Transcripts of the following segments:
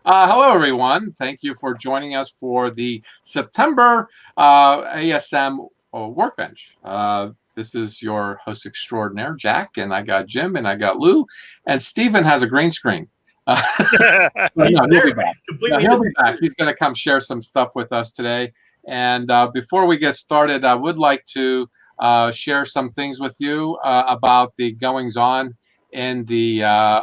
Hello, everyone. Thank you for joining us for the September ASM Workbench. This is your host extraordinaire, Jack, and I got Jim, and I got Lou, and Steven has a green screen. No, he'll be back. No, he'll be back. He's going to come share some stuff with us today. And before we get started, I would like to share some things with you about the goings on in the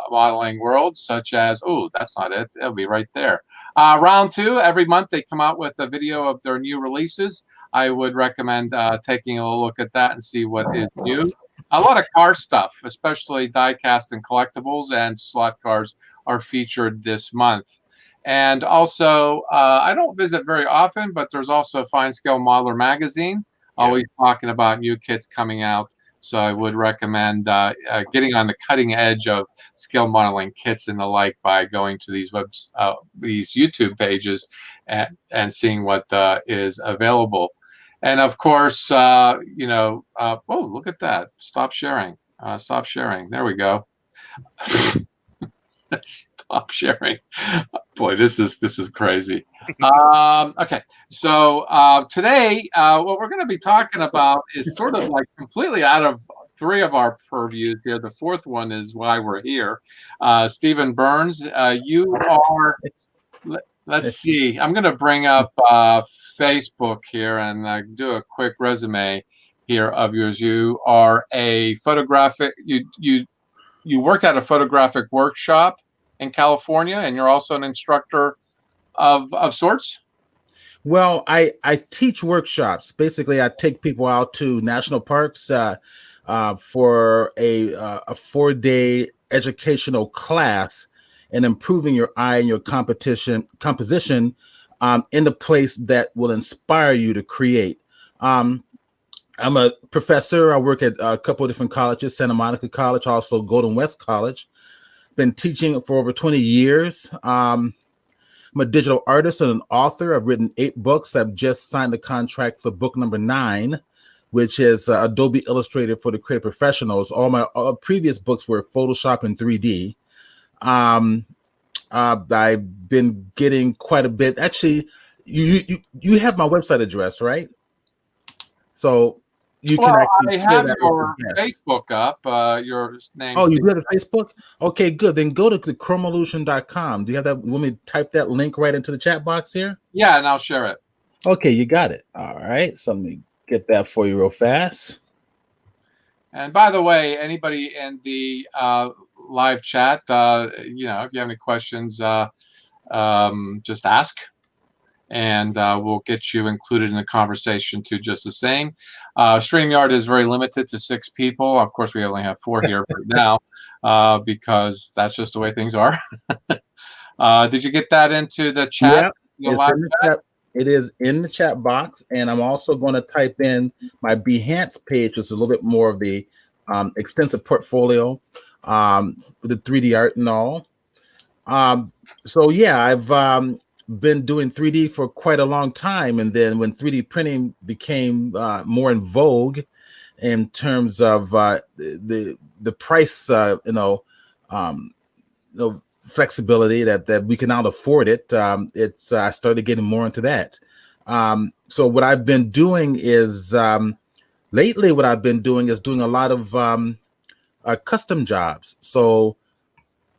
modeling world, such as, oh, that's not it. It'll be right there. Round two, every month they come out with a video of their new releases. I would recommend taking a look at that and see what is new. A lot of car stuff, especially die-cast and collectibles, and slot cars are featured this month. And also, I don't visit very often, but there's also Fine Scale Modeler magazine, always talking about new kits coming out. So I would recommend getting on the cutting edge of scale modeling kits and the like by going to these these YouTube pages and seeing what is available. And of course, oh, look at that! Stop sharing. Stop sharing. There we go. Stop sharing. Boy, this is crazy. Okay, so today what we're going to be talking about is sort of like completely out of three of our purviews here. The fourth one is why we're here. Stephen Burns, you are. Let's see. I'm going to bring up Facebook here and do a quick resume here of yours. You are a photographic. You worked at a photographic workshop in California, and you're also an instructor of sorts. Well, I teach workshops. Basically, I take people out to national parks for a 4-day educational class in improving your eye and your composition in the place that will inspire you to create. I'm a professor. I work at a couple of different colleges, Santa Monica College, also Golden West College. Been teaching for over 20 years. I'm a digital artist and an author. I've written 8 books. I've just signed the contract for book number 9, which is Adobe Illustrator for the creative professionals. All my previous books were Photoshop and 3D. I've been getting quite a bit. Actually, you have my website address, right? So you can actually. I have your Facebook up. Your name. Oh, you do have a Facebook? Okay, good. Then go to the chromeillusion.com. Do you have that? Want me to type that link right into the chat box here? Yeah, and I'll share it. Okay, you got it. All right. So let me get that for you real fast. And by the way, anybody in the live chat, if you have any questions, just ask, and we'll get you included in the conversation too, just the same. StreamYard is very limited to 6 people. Of course, we only have 4 here right now because that's just the way things are. Did you get that into the chat? Yeah, it's in the chat. It is in the chat box, and I'm also going to type in my Behance page, which is a little bit more of the extensive portfolio, the 3D art and all. So yeah, I've been doing 3D for quite a long time, and then when 3D printing became more in vogue in terms of the price, flexibility that we can now afford it, I started getting more into that. So what I've been doing is lately doing a lot of custom jobs. So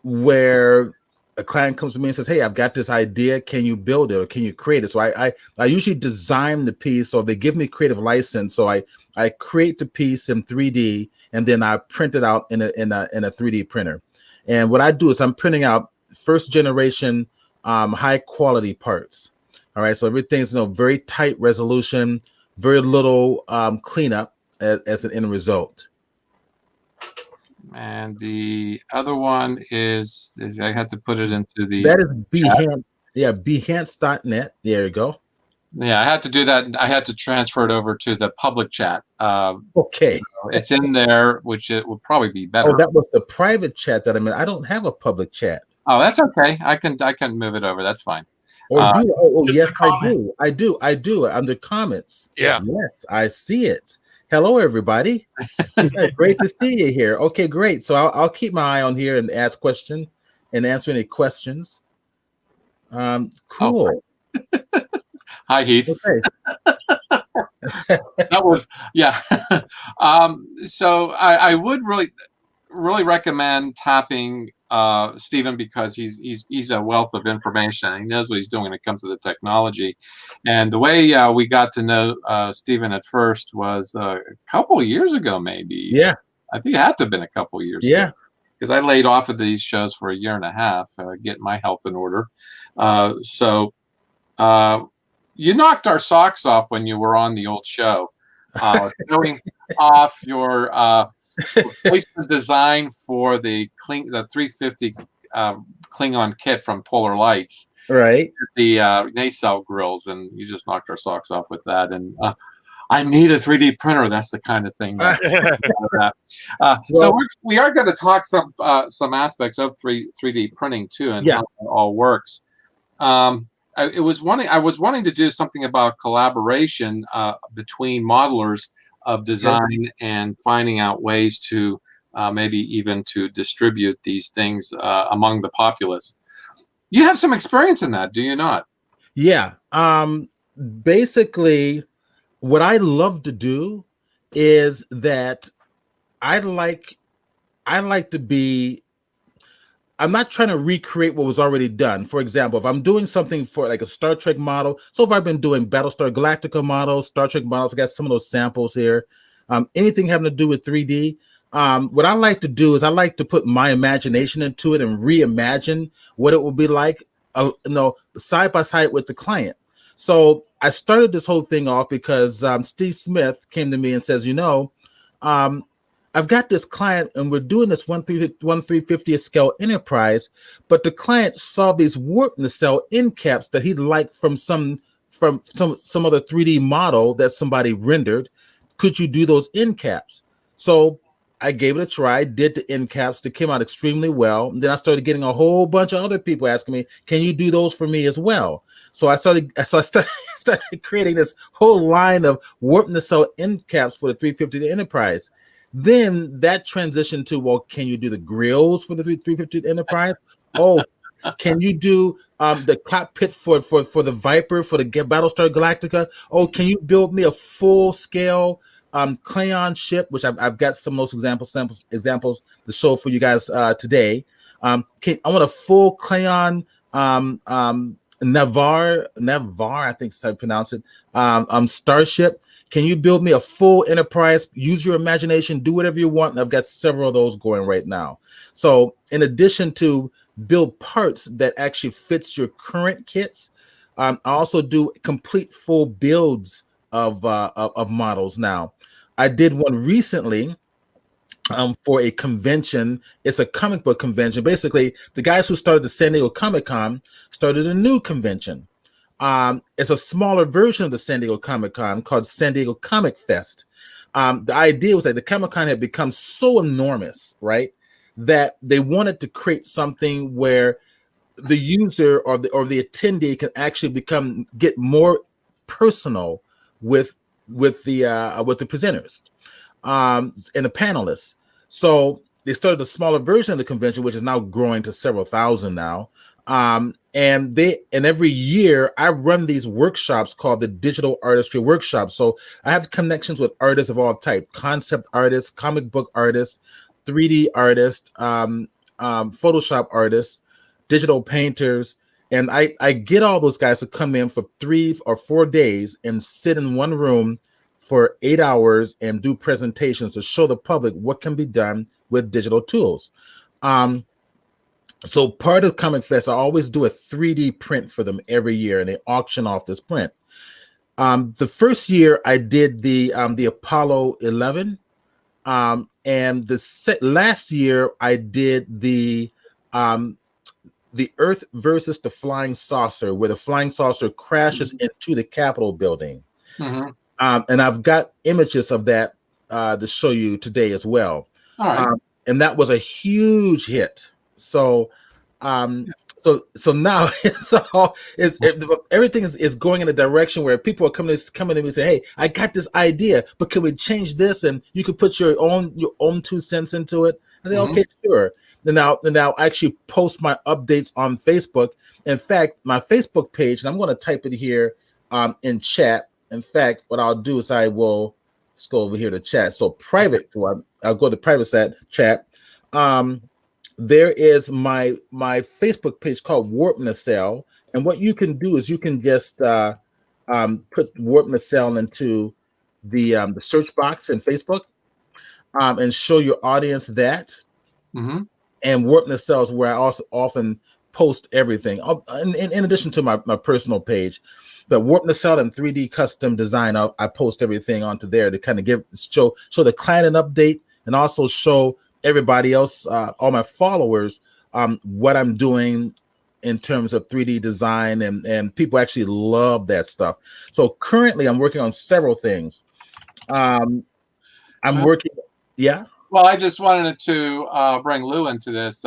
where a client comes to me and says, "Hey, I've got this idea. Can you build it or can you create it?" So I usually design the piece, so they give me creative license. So I create the piece in 3D and then I print it out in a 3D printer. And what I do is I'm printing out first generation high quality parts. All right, so everything's very tight resolution, very little cleanup as an end result. And the other one is I had to put it into the. That is Behance. Yeah, Behance.net. There you go. Yeah, I had to do that. I had to transfer it over to the public chat. Okay. It's in there, which it would probably be better. Oh, that was the private chat that I'm in. I don't have a public chat. Oh, that's okay. I can move it over. That's fine. Yes, I do. Under comments. Yeah. Yes, I see it. Hello, everybody. Great to see you here. Okay, great. So I'll keep my eye on here and ask questions and answer any questions. Oh, Cool. hi, Heath. Okay. That was, yeah. So I would really recommend tapping Stephen, because he's a wealth of information. He knows what he's doing when it comes to the technology. And the way we got to know Stephen at first was a couple of years ago, maybe. Yeah. I think it had to have been a couple of years ago, Yeah. because I laid off of these shows for a year and a half, getting my health in order. So uh, you knocked our socks off when you were on the old show, showing off your replacement design for the 350 Klingon kit from Polar Lights, Right. the nacelle grills, and you just knocked our socks off with that. And I need a 3D printer. That's the kind of thing that. that. So Well, we are going to talk some aspects of 3D printing too, and yeah. how it all works. I was wanting to do something about collaboration between modelers of design, and finding out ways to maybe even to distribute these things among the populace. You have some experience in that, do you not? Yeah. Basically, what I love to do is that I like to be. I'm not trying to recreate what was already done. For example, if I'm doing something for like a Star Trek model, so if I've been doing Battlestar Galactica models, Star Trek models, I got some of those samples here. Anything having to do with 3D. What I like to do is I like to put my imagination into it and reimagine what it will be like, side by side with the client. So I started this whole thing off because Steve Smith came to me and says, I've got this client and we're doing this 1/350th scale enterprise, but the client saw these warp nacelle end caps that he'd like from some other 3D model that somebody rendered. Could you do those end caps? So I gave it a try, did the end caps. They came out extremely well. And then I started getting a whole bunch of other people asking me, can you do those for me as well? So I started creating this whole line of warp nacelle end caps for the 350 Enterprise. Then that transitioned to, well, can you do the grills for the 350 Enterprise? Oh, can you do the cockpit for the Viper for the Battlestar Galactica? Oh, can you build me a full scale Klingon ship? Which I've got some of those examples to show for you guys today. I want a full Klingon Navar, I think is how you pronounce it. Starship. Can you build me a full Enterprise? Use your imagination, do whatever you want. And I've got several of those going right now. So in addition to build parts that actually fits your current kits, I also do complete full builds of models now. I did one recently for a convention. It's a comic book convention. Basically, the guys who started the San Diego Comic-Con started a new convention. It's a smaller version of the San Diego Comic-Con called San Diego Comic Fest. The idea was that the Comic-Con had become so enormous, right, that they wanted to create something where the user or the attendee can actually get more personal with the presenters and the panelists. So they started a smaller version of the convention, which is now growing to several thousand now. And every year I run these workshops called the Digital Artistry Workshop. So I have connections with artists of all types: concept artists, comic book artists, 3D artists, Photoshop artists, digital painters. And I get all those guys to come in for 3 or 4 days and sit in one room for 8 hours and do presentations to show the public what can be done with digital tools. So part of Comic Fest, I always do a 3D print for them every year, and they auction off this print. The first year I did the Apollo 11, and last year I did the Earth versus the flying saucer, where the flying saucer crashes into the Capitol building. Mm-hmm. And I've got images of that to show you today as well. All right. And that was a huge hit. So so now everything is going in a direction where people are coming to me and say, hey, I got this idea, but can we change this? And you can put your own 2 cents into it. I say, okay, sure. Then I'll actually post my updates on Facebook, In fact, my Facebook page, and I'm going to type it here in chat. In fact, what I'll do is I will let's go over here to chat. So private, I'll go to private chat. There is my Facebook page called Warp Nacelle, and what you can do is you can just put Warp Nacelle into the search box in Facebook, and show your audience that. Mm-hmm. And Warp Nacelle is where I also often post everything, in addition to my personal page. But Warp Nacelle and 3D Custom Design, I post everything onto there to kind of show the client an update, and also show everybody else, all my followers, what I'm doing in terms of 3D design, and people actually love that stuff. So currently I'm working on several things. I'm working. Yeah. Well, I just wanted to bring Lou into this.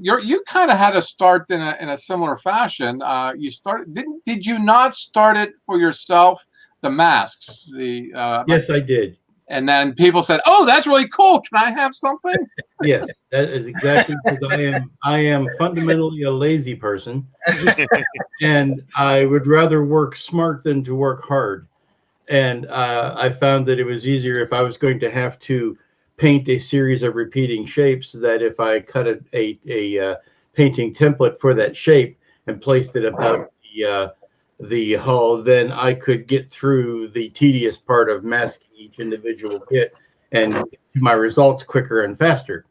You kind of had to start in a similar fashion. You started. Did you not start it for yourself? The masks. Yes, I did. And then people said, "Oh, that's really cool. Can I have something?" Yes, that is exactly because I am fundamentally a lazy person, and I would rather work smart than to work hard. And I found that it was easier if I was going to have to paint a series of repeating shapes, that if I cut a painting template for that shape and placed it about the hull, then I could get through the tedious part of masking each individual kit and get my results quicker and faster.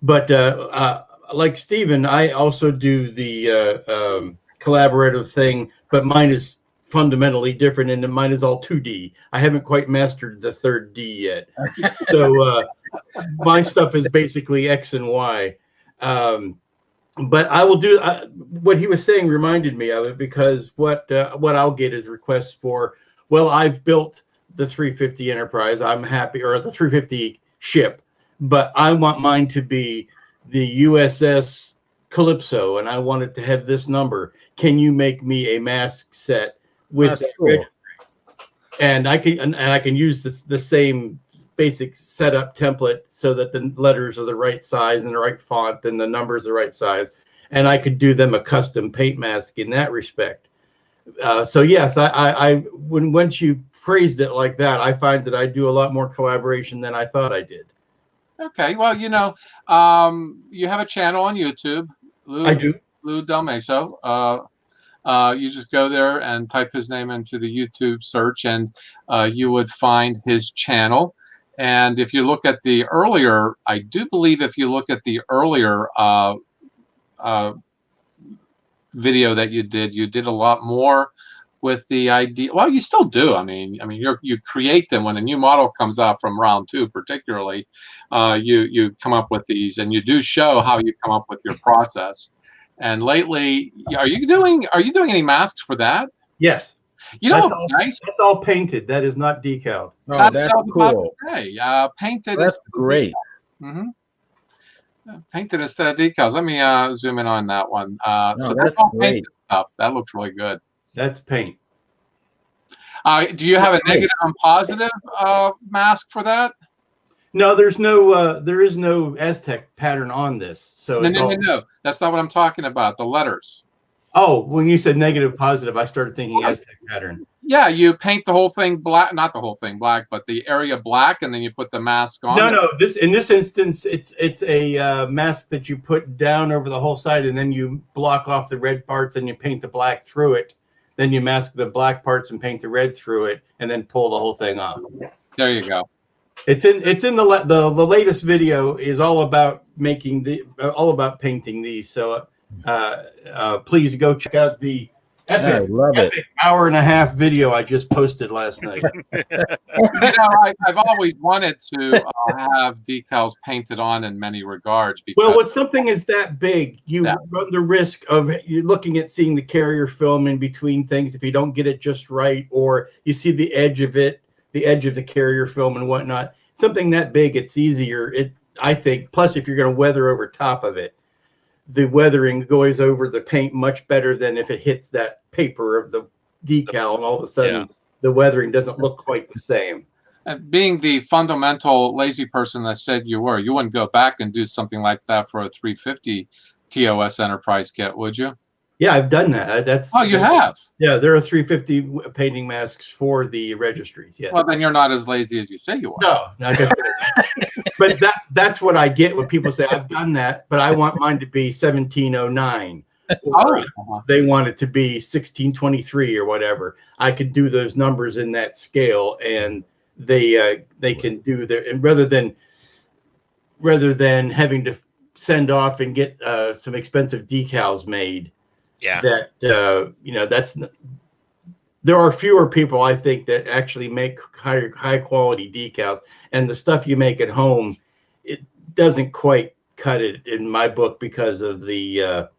But like Stephen, I also do the collaborative thing, but mine is fundamentally different, and mine is all 2D. I haven't quite mastered the third D yet. So my stuff is basically X and Y. But I will do what he was saying reminded me of it, because what I'll get is requests for, well, I've built the 350 Enterprise, I'm happy, or the 350 ship, but I want mine to be the USS Calypso, and I want it to have this number. Can you make me a mask set with that? Cool. And I can use the same basic setup template so that the letters are the right size and the right font and the numbers the right size, and I could do them a custom paint mask in that respect. So yes, once you phrased it like that, I find that I do a lot more collaboration than I thought I did. Okay, well, you have a channel on YouTube. I do. Lou Del Meso. You just go there and type his name into the YouTube search, and you would find his channel. And if you look at the earlier, I do believe if you look at the earlier video that you did a lot more with the idea. Well, you still do. I mean, you create them when a new model comes out from round 2, particularly. You come up with these, and you do show how you come up with your process. And lately, are you doing any masks for that? Yes. Nice. That's all painted. That is not decaled. Oh, that's cool. Painted. That's great. Painted instead of decals. Let me zoom in on that one. So that's all great painted stuff. That looks really good. That's paint. Do you have a negative and positive mask for that? No, there is no Aztec pattern on this. So no. That's not what I'm talking about. The letters. Oh, when you said negative, positive, I started thinking Aztec pattern. Yeah, you paint the whole thing black, not the whole thing black, but the area black, and then you put the mask on. No. In this instance, it's a mask that you put down over the whole side, and then you block off the red parts, and you paint the black through it. Then you mask the black parts and paint the red through it, and then pull the whole thing off. There you go. It's in the latest video is all about painting these. So please go check out the epic hour-and-a-half video I just posted last night. I've always wanted to have decals painted on in many regards. Well, when something is that big, you run the risk of seeing the carrier film in between things if you don't get it just right, or you see the edge of the carrier film and whatnot. Something that big, it's easier, I think. Plus, if you're going to weather over top of it, the weathering goes over the paint much better than if it hits that paper of the decal, and all of a sudden the weathering doesn't look quite the same. And being the fundamental lazy person that said you wouldn't go back and do something like that for a 350 TOS Enterprise kit, would you? Yeah, I've done that. That's Oh, you have? Yeah, there are 350 painting masks for the registries. Yes. Well, then you're not as lazy as you say you are. No, I guess. But that's what I get when people say I've done that, but I want mine to be 1709, or they want it to be 1623 or whatever. I could do those numbers in that scale, and they can do their, and rather than having to send off and get some expensive decals made. Yeah. That there are fewer people, I think, that actually make high quality decals, and the stuff you make at home, it doesn't quite cut it in my book because of the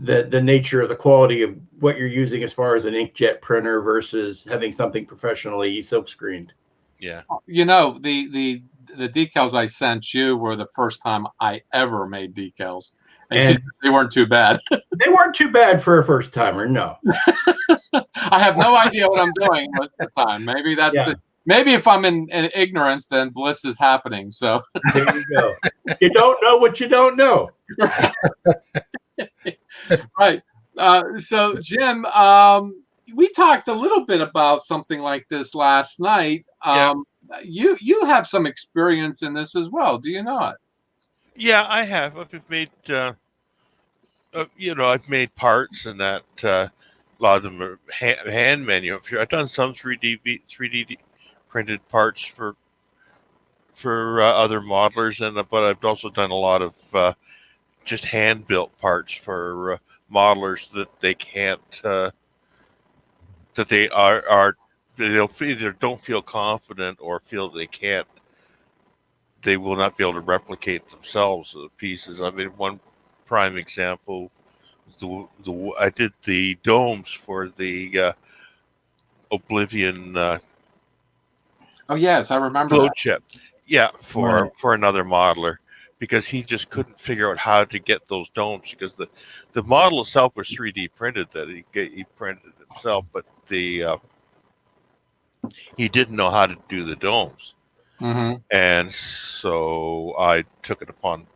nature of the quality of what you're using as far as an inkjet printer versus having something professionally silk screened. Yeah. You know, the decals I sent you were the first time I ever made decals, and they weren't too bad. They weren't too bad for a first timer. No. I have no idea what I'm doing most of the time. Maybe that's maybe if I'm in ignorance, then bliss is happening. So there you go. You don't know what you don't know. Right. So Jim, we talked a little bit about something like this last night. You have some experience in this as well, do you not? Yeah, I have. I've made I've made parts, and that a lot of them are hand manufactured. I've done some 3D printed parts for other modelers, but I've also done a lot of just hand built parts for modelers that they can't that they they'll either don't feel confident or feel they will not be able to replicate themselves the pieces. I mean, one prime example, I did the domes for the Oblivion. Oh yes, I remember glow that. chip. Yeah, for another modeler, because he just couldn't figure out how to get those domes, because the model itself was 3D printed, that he printed it himself, but he didn't know how to do the domes. Mm-hmm. And so I took it upon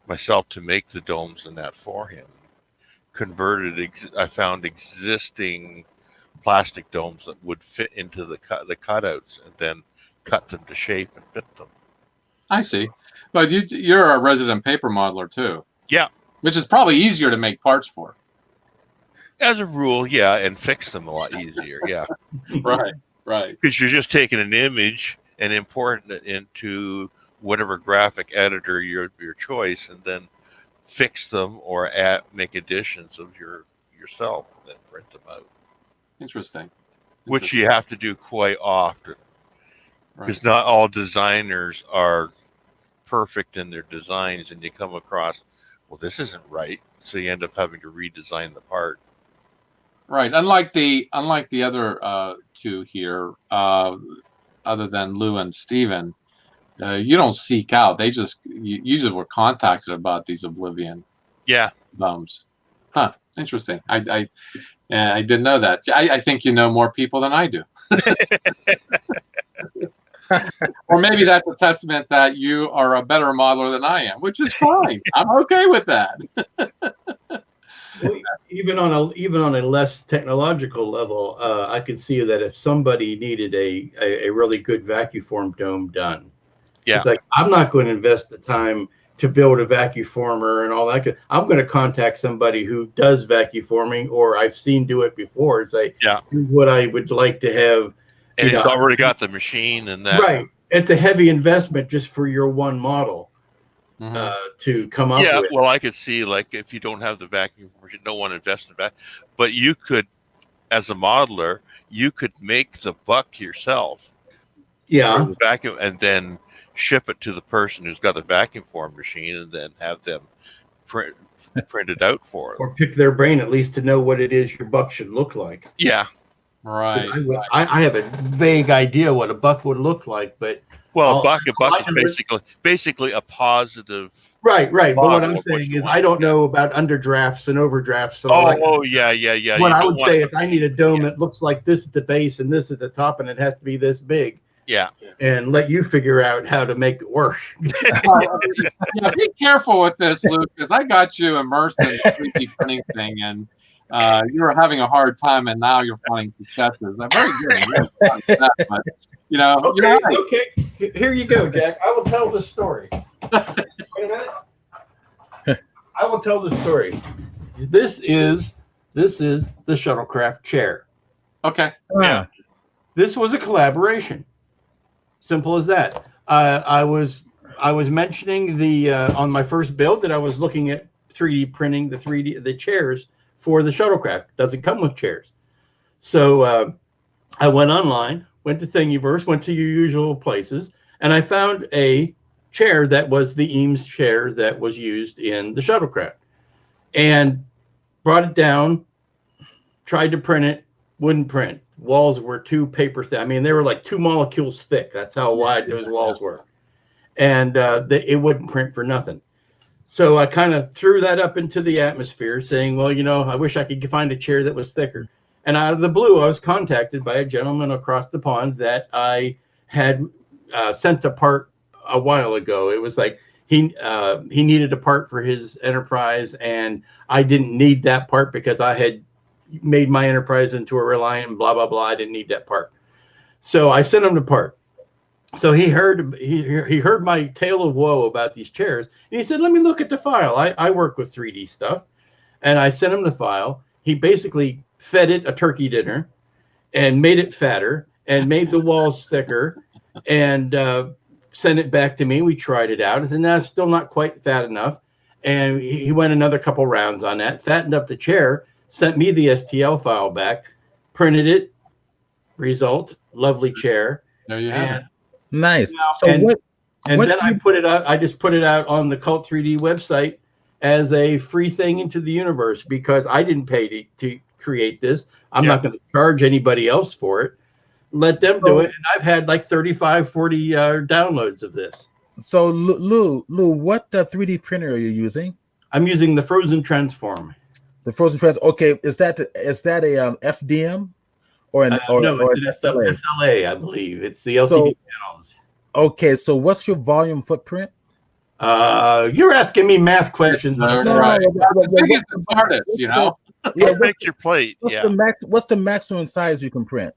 myself to make the domes and that for him. I found existing plastic domes that would fit into the cutouts, and then cut them to shape and fit them. I see. But you're a resident paper modeler too. Yeah. Which is probably easier to make parts for. As a rule, yeah, and fix them a lot easier, yeah. Right. Because you're just taking an image and importing it into whatever graphic editor your choice, and then fix them or make additions of yourself and then print them out. Interesting. Which you have to do quite often, because not all designers are perfect in their designs, and you come across, well, this isn't right, so you end up having to redesign the part. Right. Unlike the other two here, other than Lou and Steven, you don't seek out. They just you just were contacted about these Oblivion domes. Huh. Interesting. I didn't know that. I think you know more people than I do. Or maybe that's a testament that you are a better modeler than I am, which is fine. I'm okay with that. Well, even on a less technological level, I could see that if somebody needed a really good vacuform dome done, it's like, I'm not going to invest the time to build a vacuformer and all that. I'm going to contact somebody who does vacuforming, or I've seen do it before, and say, here's what I would like to have. And he's already got the machine and that. Right. It's a heavy investment just for your one model. To come up with. Yeah, well, I could see, like, if you don't have the vacuum machine, no one invests in that. But you could, as a modeler, you could make the buck yourself. Yeah. For the vacuum, and then ship it to the person who's got the vacuum form machine, and then have them print it out for it. Or pick their brain at least to know what it is your buck should look like. Yeah. Right. I have a vague idea what a buck would look like, but well, a buck is basically a positive. Right. But what I'm saying is, I don't know about underdrafts and overdrafts. So Yeah. What I would say is, I need a dome that looks like this at the base and this at the top, and it has to be this big. Yeah. and let you figure out how to make it work. Yeah, be careful with this, Luke, because I got you immersed in the 3D printing thing, and you were having a hard time, and now you're finding successes. I'm very good. I'm really proud of that, but you know, Okay, you're right. okay. Here you go, Jack. I will tell the story. Wait a minute. I will tell the story. This is the shuttlecraft chair. Okay. Yeah. This was a collaboration. Simple as that. I was mentioning the on my first build that I was looking at 3D printing the chairs for the shuttlecraft. Doesn't come with chairs, so I went online, went to Thingiverse, went to your usual places, and I found a chair that was the Eames chair that was used in the shuttlecraft, and brought it down, tried to print it, wouldn't print. Walls were too paper thin. I mean, they were like 2 molecules thick. That's how wide those walls were. And it wouldn't print for nothing. So I kind of threw that up into the atmosphere saying, well, you know, I wish I could find a chair that was thicker. And out of the blue, I was contacted by a gentleman across the pond that I had sent a part a while ago. It was like he needed a part for his enterprise, and I didn't need that part because I had made my enterprise into a Reliant, blah, blah, blah. I didn't need that part. So I sent him the part. So he heard my tale of woe about these chairs, and he said, let me look at the file. I work with 3D stuff. And I sent him the file. He basically fed it a turkey dinner and made it fatter and made the walls thicker and sent it back to me. We tried it out. I said, that's still not quite fat enough. And he went another couple rounds on that, fattened up the chair, sent me the STL file back, printed it, result, lovely chair. There you have it. Nice. You know, So and what then I put it out. I just put it out on the Cult 3D website as a free thing into the universe because I didn't pay to create this. I'm not going to charge anybody else for it. Let them do it. And I've had like 35, 40 downloads of this. So Lou, what 3D printer are you using? I'm using the Frozen Transform. The Frozen Trans. Okay, is that a FDM or an it's an SLA? SLA, I believe. It's the LCD panels. Okay, so what's your volume footprint? You're asking me math questions. No, No, right. what- The biggest and hardest, you know. Yeah, Make your plate. what's the maximum size you can print?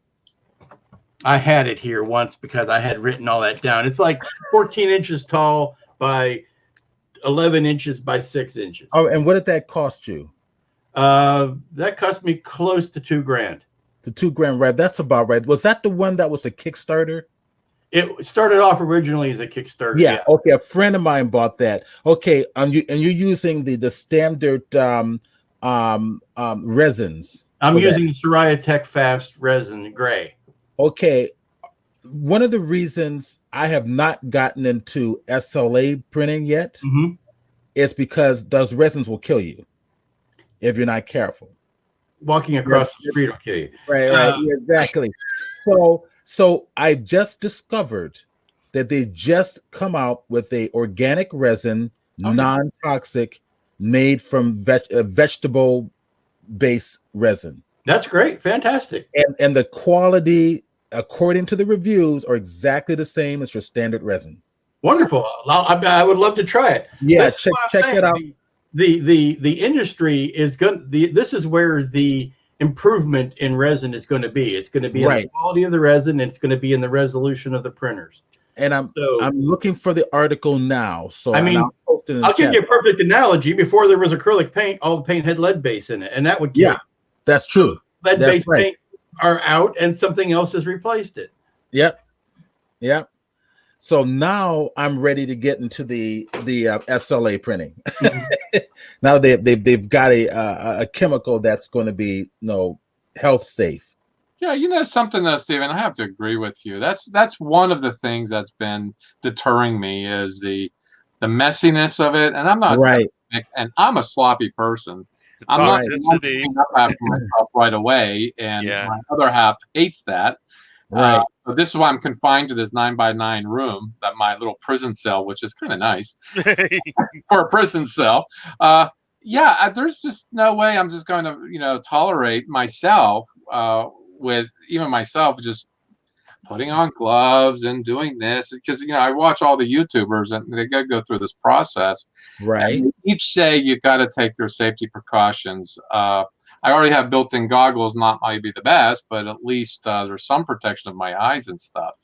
I had it here once because I had written all that down. It's like 14 inches tall by 11 inches by 6 inches. Oh, and what did that cost you? That cost me close to $2,000. The $2,000, right? That's about right. Was that the one that was a Kickstarter? It started off originally as a Kickstarter. Yeah. Okay. A friend of mine bought that. Okay. And you're using the standard resins. I'm using Soraya Tech Fast resin gray. Okay. One of the reasons I have not gotten into SLA printing yet is because those resins will kill you if you're not careful. Walking across the street will kill you. Right. Yeah, exactly. So I just discovered that they just come out with a organic resin, non-toxic, made from vegetable-based resin. That's great. Fantastic. And the quality, according to the reviews, are exactly the same as your standard resin. Wonderful. I would love to try it. Yeah, check it out. The industry is going. This is where the improvement in resin is going to be. It's going to be in the quality of the resin, and it's going to be in the resolution of the printers. And I'm looking for the article now. So I mean, I'll give you a perfect analogy. Before there was acrylic paint, all the paint had lead base in it, and that would kill. That's true. Lead based paint are out, and something else has replaced it. Yep. So now I'm ready to get into the SLA printing. Now they've got a chemical that's going to be health safe. Yeah, you know something though, Stephen, I have to agree with you. That's one of the things that's been deterring me is the messiness of it. And I'm not and I'm a sloppy person. I'm not cleaning up after myself right away, and my other half hates that. Right. So this is why I'm confined to this 9x9 room, that my little prison cell, which is kind of nice for a prison cell. There's just no way I'm just going to, tolerate myself with even myself just putting on gloves and doing this because I watch all the YouTubers and they got to go through this process. Right. And each say you got to take your safety precautions. I already have built-in goggles, not might be the best, but at least there's some protection of my eyes and stuff.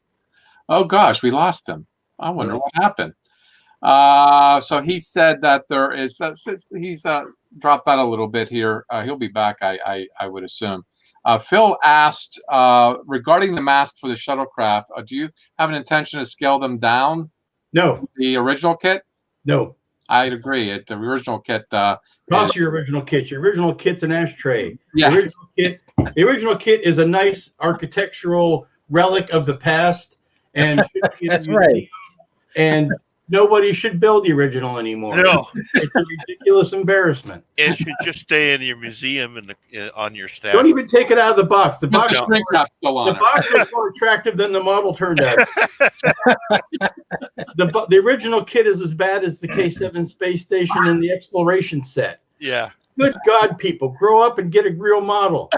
Oh gosh, we lost him. I wonder what happened. So he said that there is. He's dropped out a little bit here. He'll be back, I would assume. Phil asked regarding the mask for the shuttlecraft. Do you have an intention to scale them down? No. The original kit? No. I'd agree. The original kit. Toss your original kit. Your original kit's an ashtray. Yeah. The original kit is a nice architectural relic of the past, and That's right. And nobody should build the original anymore. No, It's a ridiculous embarrassment. it should just stay in your museum on your staff. Don't even take it out of the box. The box, The shrink wrap still on the box was more attractive than the model turned out. The original kit is as bad as the K-7 space station and the exploration set. Yeah. Good God, people, grow up and get a real model.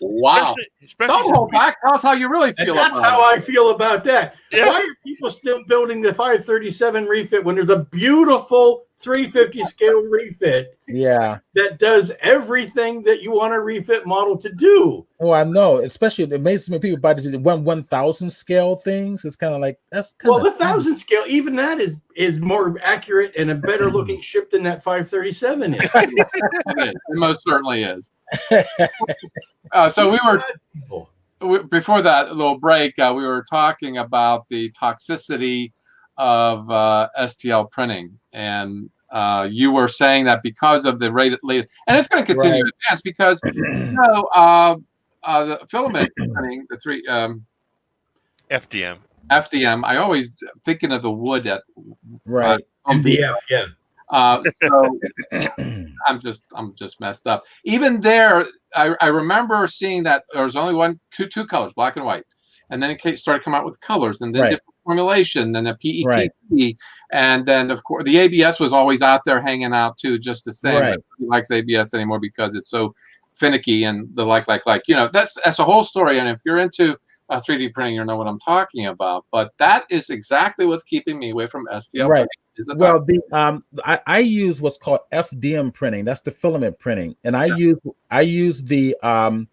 Wow. Especially Don't hold back. Tell us how you really And feel that's about how it. I feel about that. Yeah. Why are people still building the 537 refit when there's a beautiful 350 scale refit Yeah. that does everything that you want a refit model to do? Oh, I know. Especially it amazes me people buy these 1/1000 scale things. It's kind of like that's kind Well, of the 1000 scale, even that is more accurate and a better looking ship than that 537 is. It most certainly is. So we were before that little break. We were talking about the toxicity of STL printing, and you were saying that because of the latest, and it's going to continue to advance because the filament printing, the three FDM. FDM. I always thinking of the wood at right. MDF, yeah. So I'm just messed up. Even there, I remember seeing that there was only two colors, black and white, and then it started coming out with colors, and then different formulation, and a PET, and then of course the ABS was always out there hanging out too, just the same. Right. Nobody likes ABS anymore because it's so finicky and the like. That's a whole story. And if you're into 3D printing, you know what I'm talking about. But that is exactly what's keeping me away from STL. Right. Well, I use what's called FDM printing. That's the filament printing, and I use the oh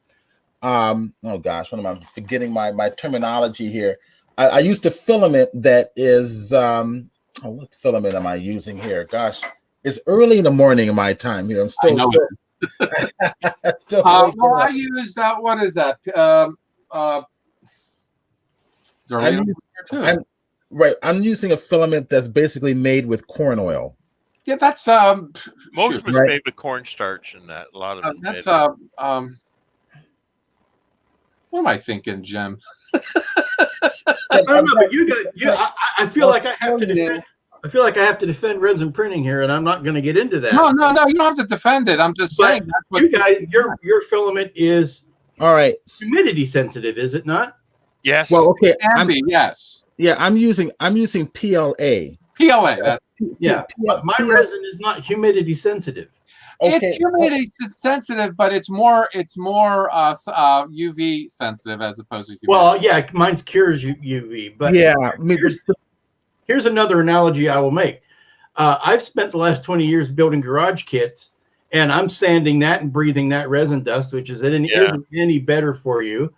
gosh, what am I forgetting my terminology here? I use the filament that is what filament am I using here? Gosh, it's early in the morning in my time here. I'm still. Well, I use what is that? I'm using a filament that's basically made with corn oil. Yeah, that's most of it's made with cornstarch, and that a lot of that's what am I thinking, Jim? I don't know, but I feel like I have to defend. I feel like I have to defend resin printing here, and I'm not going to get into that. No, you don't have to defend it. I'm just saying. That's what you guys, your filament is all right. Humidity sensitive, is it not? Yes. Well, okay. Yes. Yeah, I'm using PLA. PLA. My resin is not humidity sensitive. Okay. It's humidity sensitive, but it's more UV sensitive as opposed to humidity. Well, yeah, mine cures UV, but yeah. Here's another analogy I will make. I've spent the last 20 years building garage kits, and I'm sanding that and breathing that resin dust, which isn't any better for you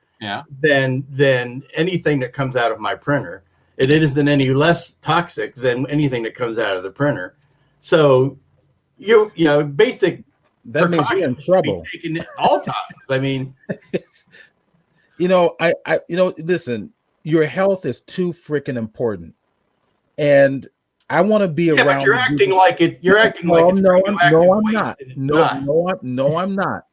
than anything that comes out of my printer. It isn't any less toxic than anything that comes out of the printer. So, you know, basic. That means you're in trouble. Taken at all times. I mean, listen. Your health is too freaking important, and I want to be around. But you're acting like it. You're acting like I'm not. No, I'm not.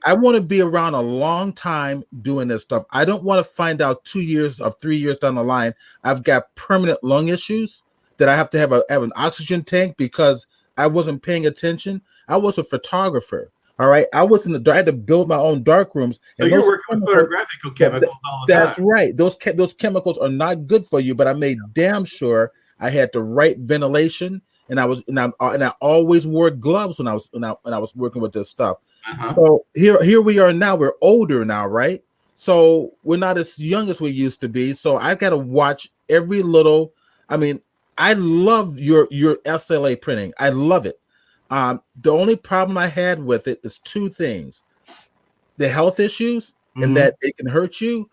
I want to be around a long time doing this stuff. I don't want to find out 2 years or 3 years down the line I've got permanent lung issues that I have to have an oxygen tank because I wasn't paying attention. I was a photographer. All right, I had to build my own dark rooms. So you're working with photographic chemicals all the time. That's right. Those chemicals are not good for you. But I made damn sure I had the right ventilation, and I always wore gloves when I was working with this stuff. So here we are now. We're older now, right? So we're not as young as we used to be. So I've got to watch every little. I mean, I love your SLA printing. I love it. The only problem I had with it is two things: the health issues, and that it can hurt you,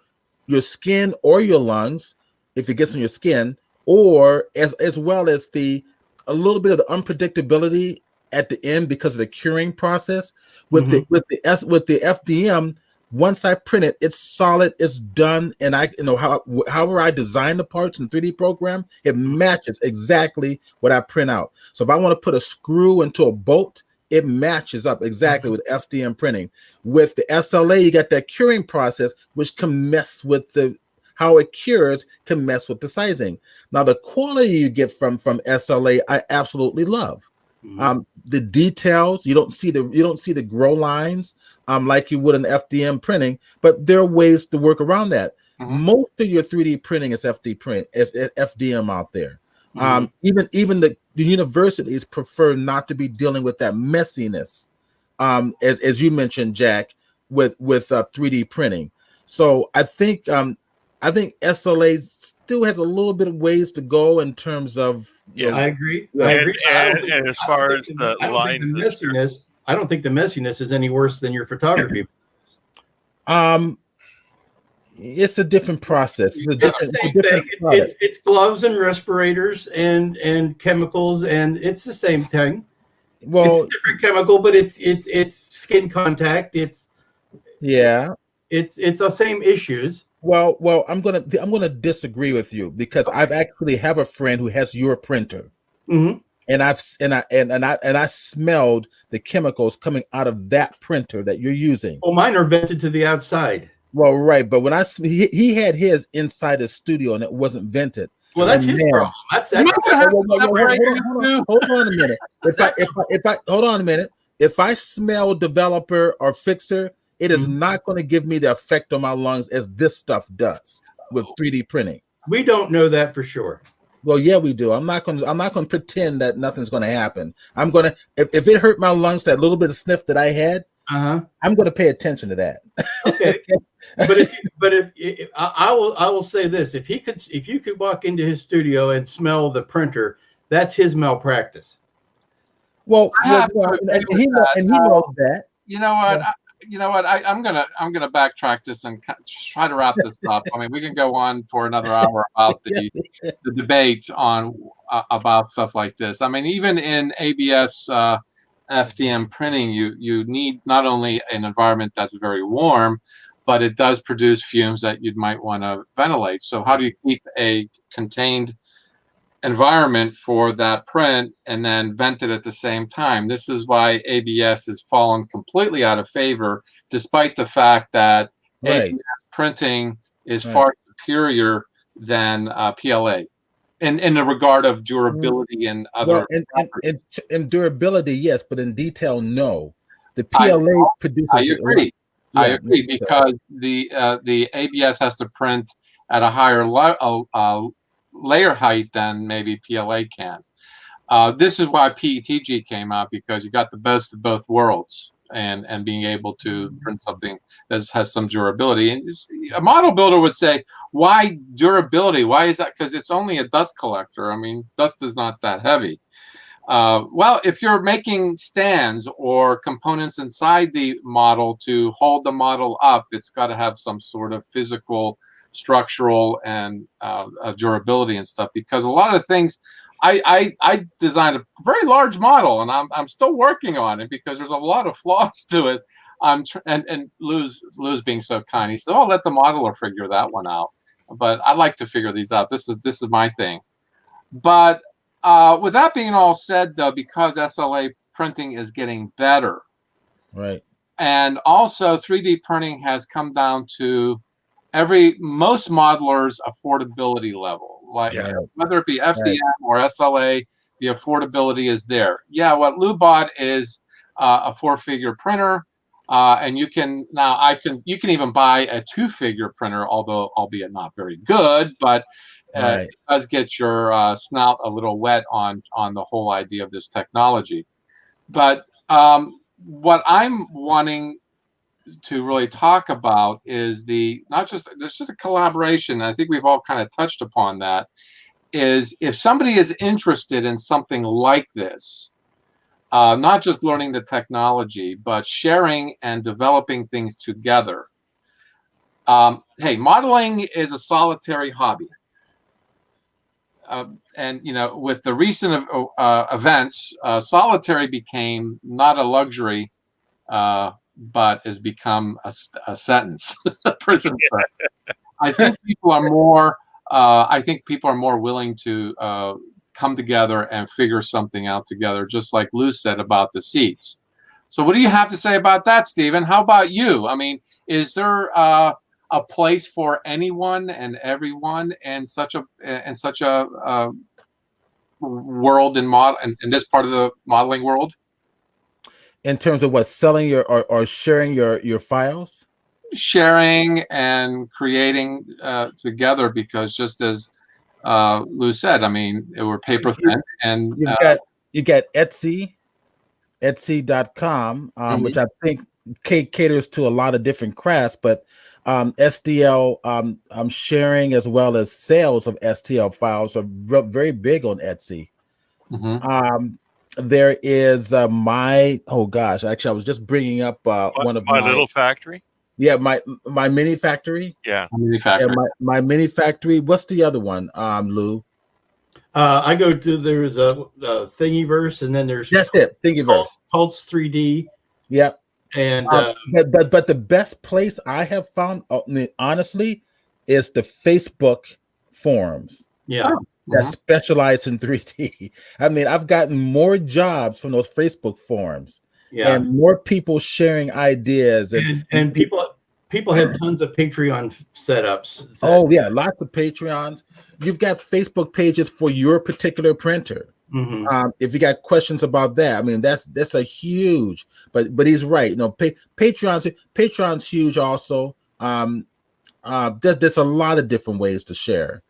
your skin or your lungs if it gets on your skin, or as well as a little bit of the unpredictability at the end because of the curing process with the FDM. Once I print it, it's solid, it's done, and however I design the parts in the 3D program, it matches exactly what I print out. So if I want to put a screw into a bolt, it matches up exactly with FDM printing. With the SLA, you got that curing process, which can mess with how it cures, can mess with the sizing. Now, the quality you get from SLA, I absolutely love. The details, you don't see the grow lines like you would in FDM printing, but there are ways to work around that. Most of your 3D printing is FDM out there. Even the universities prefer not to be dealing with that messiness, as you mentioned, Jack, with 3D printing. So I think SLA still has a little bit of ways to go in terms of. I agree. Yeah. I agree. And as far as the lines, I don't think the messiness is any worse than your photography. It's a different process. It's a different thing. It's gloves and respirators and chemicals, and it's the same thing. Well, it's a different chemical, but it's skin contact. It's the same issues. Well, I'm gonna disagree with you because I've actually have a friend who has your printer, and I smelled the chemicals coming out of that printer that you're using. Well, mine are vented to the outside. Well, right, but when he had his inside the studio and it wasn't vented. Well, that's his problem. Hold on a minute. Hold on a minute. If I smell developer or fixer, it is not going to give me the effect on my lungs as this stuff does with 3D printing. We don't know that for sure. Well, yeah, we do. I'm not going to pretend that nothing's going to happen. I'm going to if it hurt my lungs, that little bit of sniff that I had, I'm going to pay attention to that. Okay. but if I will say this: if you could walk into his studio and smell the printer, that's his malpractice. Well, he knows that. You know what? I'm gonna backtrack this and try to wrap this up. I mean, we can go on for another hour about the debate on about stuff like this. I mean, even in ABS FDM printing, you need not only an environment that's very warm, but it does produce fumes that you might want to ventilate. So how do you keep a contained environment for that print and then vent it at the same time? This is why ABS has fallen completely out of favor, despite the fact that ABS printing is far superior than PLA in the regard of durability and other. Well, in durability, yes, but in detail, no. The PLA produces. I agree. I agree because the ABS has to print at a higher layer height than maybe PLA can. This is why PETG came out, because you got the best of both worlds and being able to print something that has some durability. And a model builder would say, why durability? Why is that? Because it's only a dust collector. I mean, dust is not that heavy. Well, if you're making stands or components inside the model to hold the model up, it's got to have some sort of physical, structural, and durability and stuff. Because a lot of things, I designed a very large model, and I'm still working on it because there's a lot of flaws to it. And Lou's being so kind, he said, "Oh, let the modeler figure that one out." But I like to figure these out. This is my thing. But with that being all said, though, because SLA printing is getting better, right, and also 3D printing has come down to most modelers' affordability level. Like whether it be FDM or SLA, the affordability is there. Yeah, what Lou bought is a 4-figure printer, and you can even buy a 2-figure printer, although albeit not very good, but it does get your snout a little wet on the whole idea of this technology. But what I'm wanting to really talk about is not just there's just a collaboration. I think we've all kind of touched upon that. Is if somebody is interested in something like this, not just learning the technology, but sharing and developing things together. Hey, modeling is a solitary hobby. And with the recent events, solitary became not a luxury, but has become a sentence, a prison sentence. I think people are more. I think people are more willing to come together and figure something out together, just like Lou said about the seats. So, what do you have to say about that, Stephen? How about you? I mean, is there a place for anyone and everyone in such a world in this part of the modeling world? In terms of what, selling your or sharing your files? Sharing and creating together, because just as Lou said, I mean, it were paper thin, and you got Etsy.com, which I think caters to a lot of different crafts, but STL sharing as well as sales of STL files are very big on Etsy. There is actually I was just bringing up one of my little factory. Yeah, my mini factory. Yeah, my mini factory. What's the other one, Lou? I go to there's a Thingiverse, and then there's Thingiverse. Pulse 3D. Yep. And but the best place I have found, honestly, is the Facebook forums. Yeah. That specialize in 3D. I mean, I've gotten more jobs from those Facebook forums, and more people sharing ideas, and people have tons of Patreon setups. Oh yeah, lots of Patreons. You've got Facebook pages for your particular printer. If you got questions about that, I mean, that's a huge. But he's right. Patreon's huge also. There's a lot of different ways to share.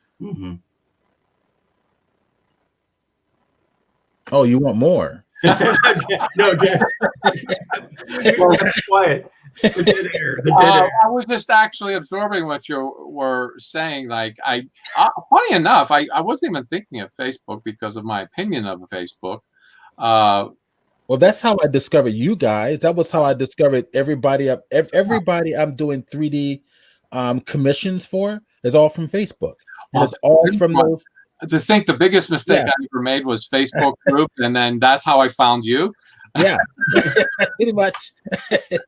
Oh, you want more? No, Jack. Quiet. The dead air. I was just actually absorbing what you were saying. Like, funny enough, I wasn't even thinking of Facebook because of my opinion of Facebook. Well, that's how I discovered you guys. That was how I discovered everybody. Everybody I'm doing 3D commissions for is all from Facebook. And it's all from those. To think the biggest mistake I ever made was Facebook group, and then that's how I found you. Yeah, pretty much.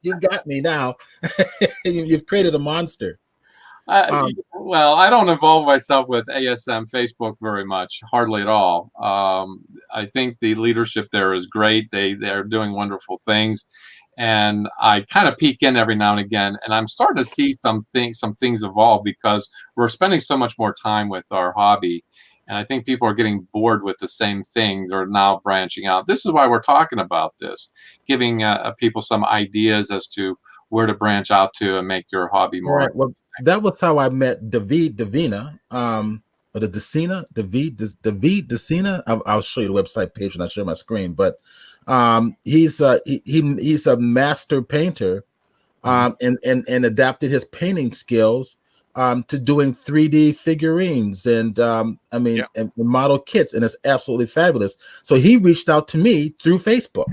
You got me now. You've created a monster. Well, I don't involve myself with ASM Facebook very much, hardly at all. I think the leadership there is great. They're doing wonderful things, and I kind of peek in every now and again, and I'm starting to see some things evolve because we're spending so much more time with our hobby. And I think people are getting bored with the same thing. They're now branching out. This is why we're talking about this, giving people some ideas as to where to branch out to and make your hobby more. Right. Well, that was how I met David Davina, or the Decina, David Decina. I'll show you the website page when I share my screen. But he's a master painter, and adapted his painting skills to doing 3D figurines and and model kits, and it's absolutely fabulous. So he reached out to me through Facebook,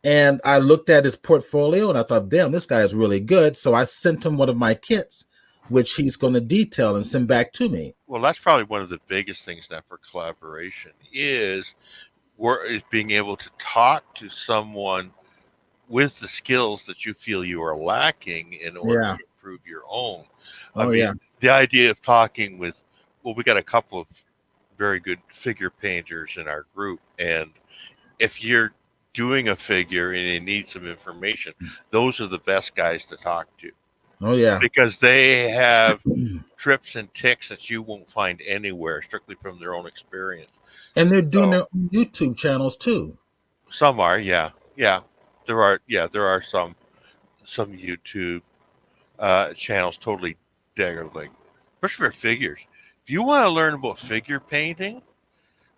and I looked at his portfolio and I thought, damn, this guy is really good. So I sent him one of my kits, which he's going to detail and send back to me. Well, that's probably one of the biggest things now for collaboration is being able to talk to someone with the skills that you feel you are lacking in order to improve your own. I mean, the idea of talking with, we got a couple of very good figure painters in our group, and if you're doing a figure and you need some information, those are the best guys to talk to. Oh yeah, because they have trips and ticks that you won't find anywhere, strictly from their own experience. And they're doing their own YouTube channels too. Some are, yeah. There are some YouTube channels totally dagger-like, especially for figures. If you want to learn about figure painting,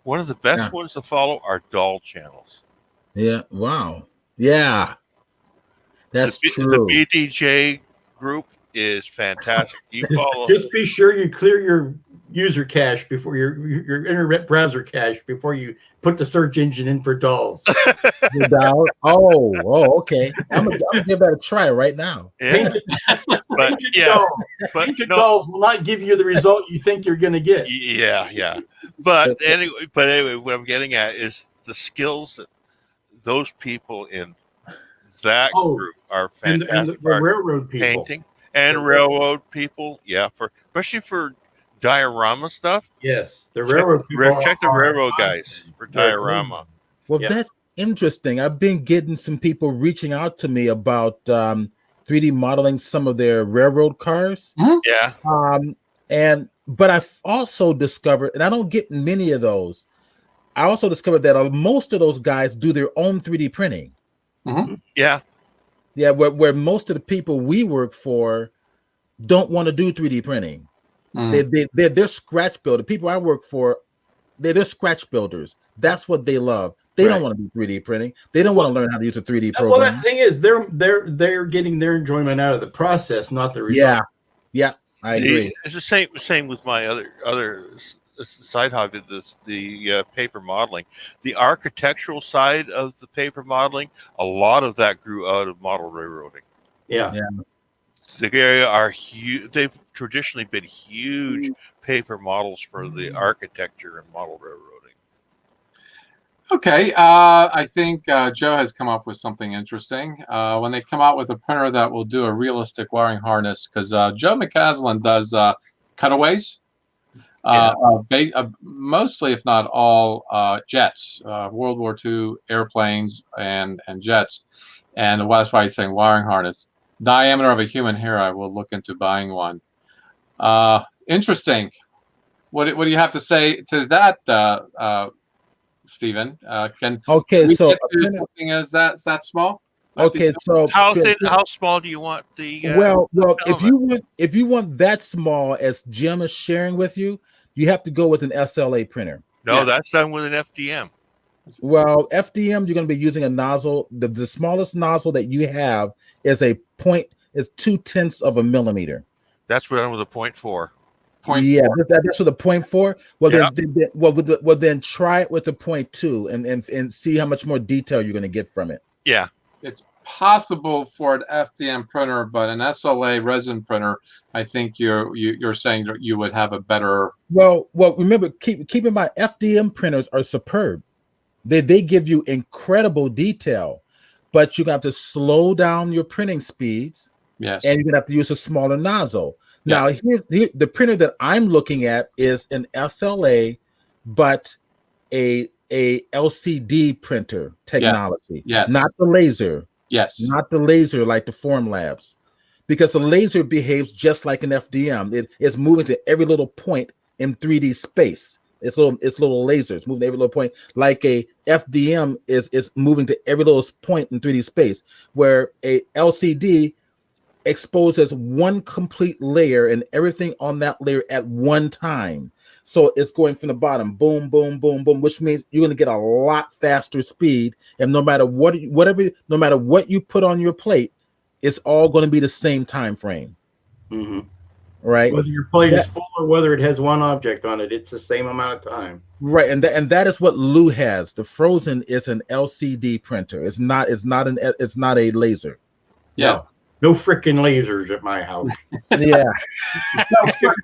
one of the best ones to follow are doll channels. Yeah. Wow. Yeah. That's The true. BDJ group is fantastic. You follow. Just be sure you clear your user cache before your internet browser cache before you put the search engine in for dolls. Okay. I'm gonna give that a try right now. Yeah, but Painted yeah, dolls. but Painted no, dolls will not give you the result you think you're going to get. yeah. But anyway, what I'm getting at is the skills that those people in that Oh, group are and fantastic the for railroad people. painting and railroad people. Yeah, for especially for diorama stuff. Yes, the railroad people. Check the railroad guys for They're diorama. Well, Yeah. that's interesting. I've been getting some people reaching out to me about 3D modeling some of their railroad cars. Yeah, But I've also discovered, and I don't get many of those. I also discovered that most of those guys do their own 3D printing. yeah. Yeah, where most of the people we work for don't want to do 3D printing. They're scratch builder. People I work for, they're scratch builders. That's what they love. They don't want to do 3D printing. They don't want to learn how to use a 3D program. Well, the thing is, they're getting their enjoyment out of the process, not the result. Yeah, I agree. It's the same with my other side hobby. The paper modeling, the architectural side of the paper modeling. A lot of that grew out of model railroading. Yeah. The area are huge. They've traditionally been huge paper models for the architecture and model railroading. Okay, I think Joe has come up with something interesting. When they come out with a printer that will do a realistic wiring harness, because Joe McCaslin does cutaways, mostly, if not all, jets, World War II airplanes and jets. And that's why he's saying wiring harness. Diameter of a human hair, I will look into buying one. Interesting. What do you have to say to that, Stephen? Can we so get to something as that small? Okay, so How small do you want the? well, if you want that small as Jim is sharing with you, you have to go with an SLA printer. No, that's done with an FDM. Well, FDM, you're going to be using a nozzle. The smallest nozzle that you have is 0.2 of a millimeter. That's done with a 0.4. That's with a 0.4. Well, then try it with a 0.2 and see how much more detail you're going to get from it. Yeah, it's possible for an FDM printer, but an SLA resin printer, I think you're saying that you would have a better. Well, remember, keep in mind, FDM printers are superb. They give you incredible detail, but you're gonna have to slow down your printing speeds. Yes, and you're gonna have to use a smaller nozzle. Now, here's the printer that I'm looking at is an SLA, but a LCD printer technology. Yes. Not the laser. Yes. Not the laser like the Formlabs, because the laser behaves just like an FDM. It's moving to every little point in 3D space. It's little lasers moving to every little point, like a FDM is moving to every little point in 3D space, where a LCD exposes one complete layer and everything on that layer at one time. So it's going from the bottom, boom, boom, boom, boom, which means you're going to get a lot faster speed. And no matter what you put on your plate, it's all going to be the same time frame. Mm-hmm. Right. Whether your plate is full or whether it has one object on it, it's the same amount of time. Right. And that is what Lou has. The Frozen is an LCD printer. It's not a laser. Yeah. No freaking lasers at my house. Yeah. The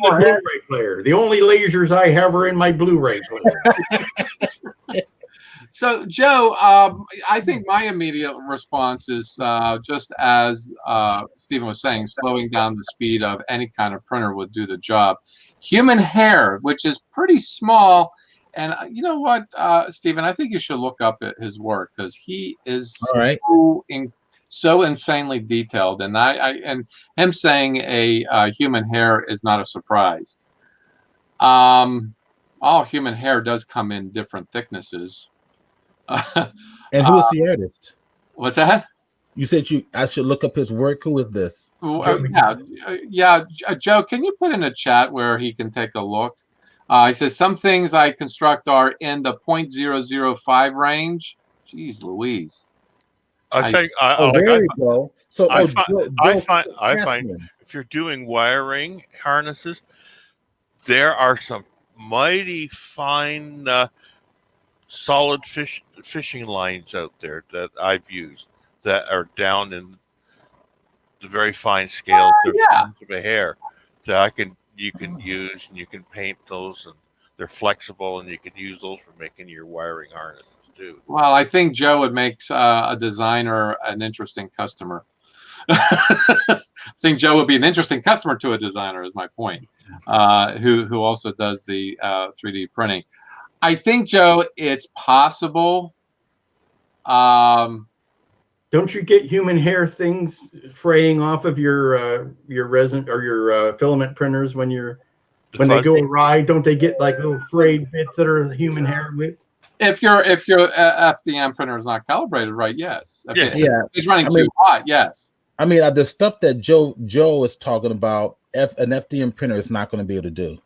Blu-ray player. The only lasers I have are in my Blu-ray player. So, Joe, I think my immediate response is just as Stephen was saying, slowing down the speed of any kind of printer would do the job. Human hair, which is pretty small. And you know what, Stephen, I think you should look up at his work, because he is so insanely detailed. And and him saying a human hair is not a surprise. All human hair does come in different thicknesses. And who is the artist? What's that? You said I should look up his work. Who is this? Joe, can you put in a chat where he can take a look? He says some things I construct are in the 0.005 range. Jeez Louise. I think Oh, there you go. So, I oh, find Joe, I Joe, find I ask find me. if you're doing wiring harnesses, there are some mighty fine solid fishing lines out there that I've used that are down in the very fine scales of Yeah. of a hair that you can use, and you can paint those, and they're flexible, and you can use those for making your wiring harnesses too. Well, I think Joe would make a designer an interesting customer. I think Joe would be an interesting customer to a designer, is my point, who also does the 3D printing. I think, Joe, it's possible. Don't you get human hair things fraying off of your resin or your filament printers when they go awry? Don't they get like little frayed bits that are human hair with? If your FDM printer is not calibrated right, yes. Yes. Yeah. It's running I mean- too hot, yes. I mean, the stuff that Joe is talking about, an FDM printer is not going to be able to do.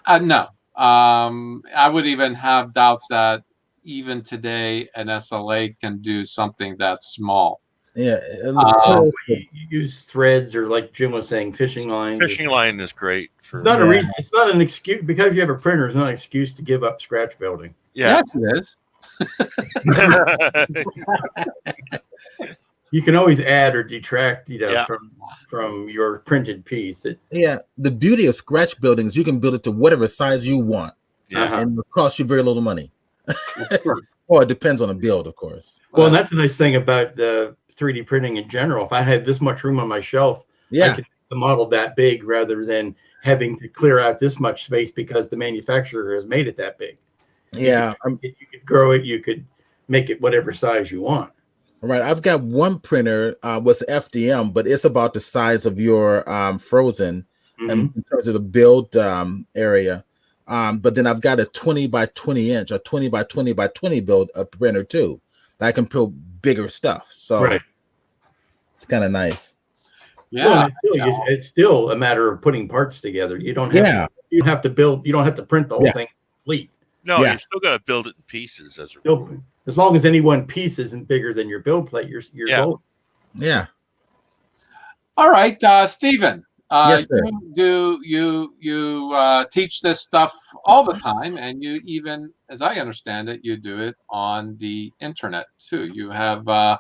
No. I would even have doubts that even today an SLA can do something that small. Yeah, So you use threads or, like Jim was saying, fishing lines. Fishing line is great for. It's not a reason. It's not an excuse because you have a printer. It's not an excuse to give up scratch building. Yeah. Yes, it is. You can always add or detract, Yeah. from your printed piece. The beauty of scratch building is you can build it to whatever size you want, Yeah. and it costs you very little money. Or it depends on the build, of course. Well, and that's the nice thing about the 3D printing in general. If I had this much room on my shelf, I could make the model that big rather than having to clear out this much space because the manufacturer has made it that big. Yeah. You could grow it. You could make it whatever size you want. Right. I've got one printer with FDM, but it's about the size of your frozen in terms of the build area. But then I've got a 20 by 20 inch, a 20 by 20 by 20 build a printer too. I can build bigger stuff. So it's kind of nice. Yeah. Well, it's still a matter of putting parts together. You don't have you have to build. You don't have to print the whole thing complete. No, you still got to build it in pieces As long as any one piece isn't bigger than your build plate, you're golden. Yeah. All right, Stephen. Yes, sir. You teach this stuff all the time, and you even, as I understand it, you do it on the internet too. You have a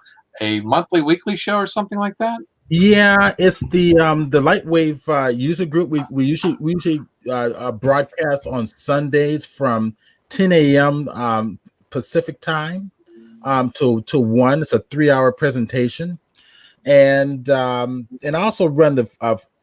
monthly, weekly show or something like that. Yeah, it's the Lightwave user group. We usually broadcast on Sundays from 10 a.m. Pacific time to 1. It's a 3-hour presentation, and I also run the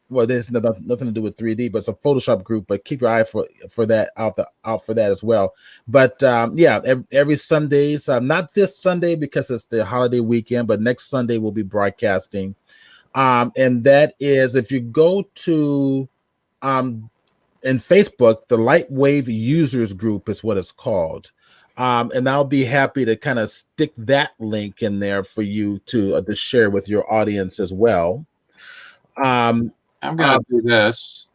there's nothing to do with 3D, but it's a Photoshop group. But keep your eye for that out for that as well. But every Sundays, not this Sunday because it's the holiday weekend, but next Sunday we'll be broadcasting. And that is if you go to in Facebook, the Lightwave users group is what it's called. And I'll be happy to kind of stick that link in there for you to share with your audience as well. I'm gonna do this.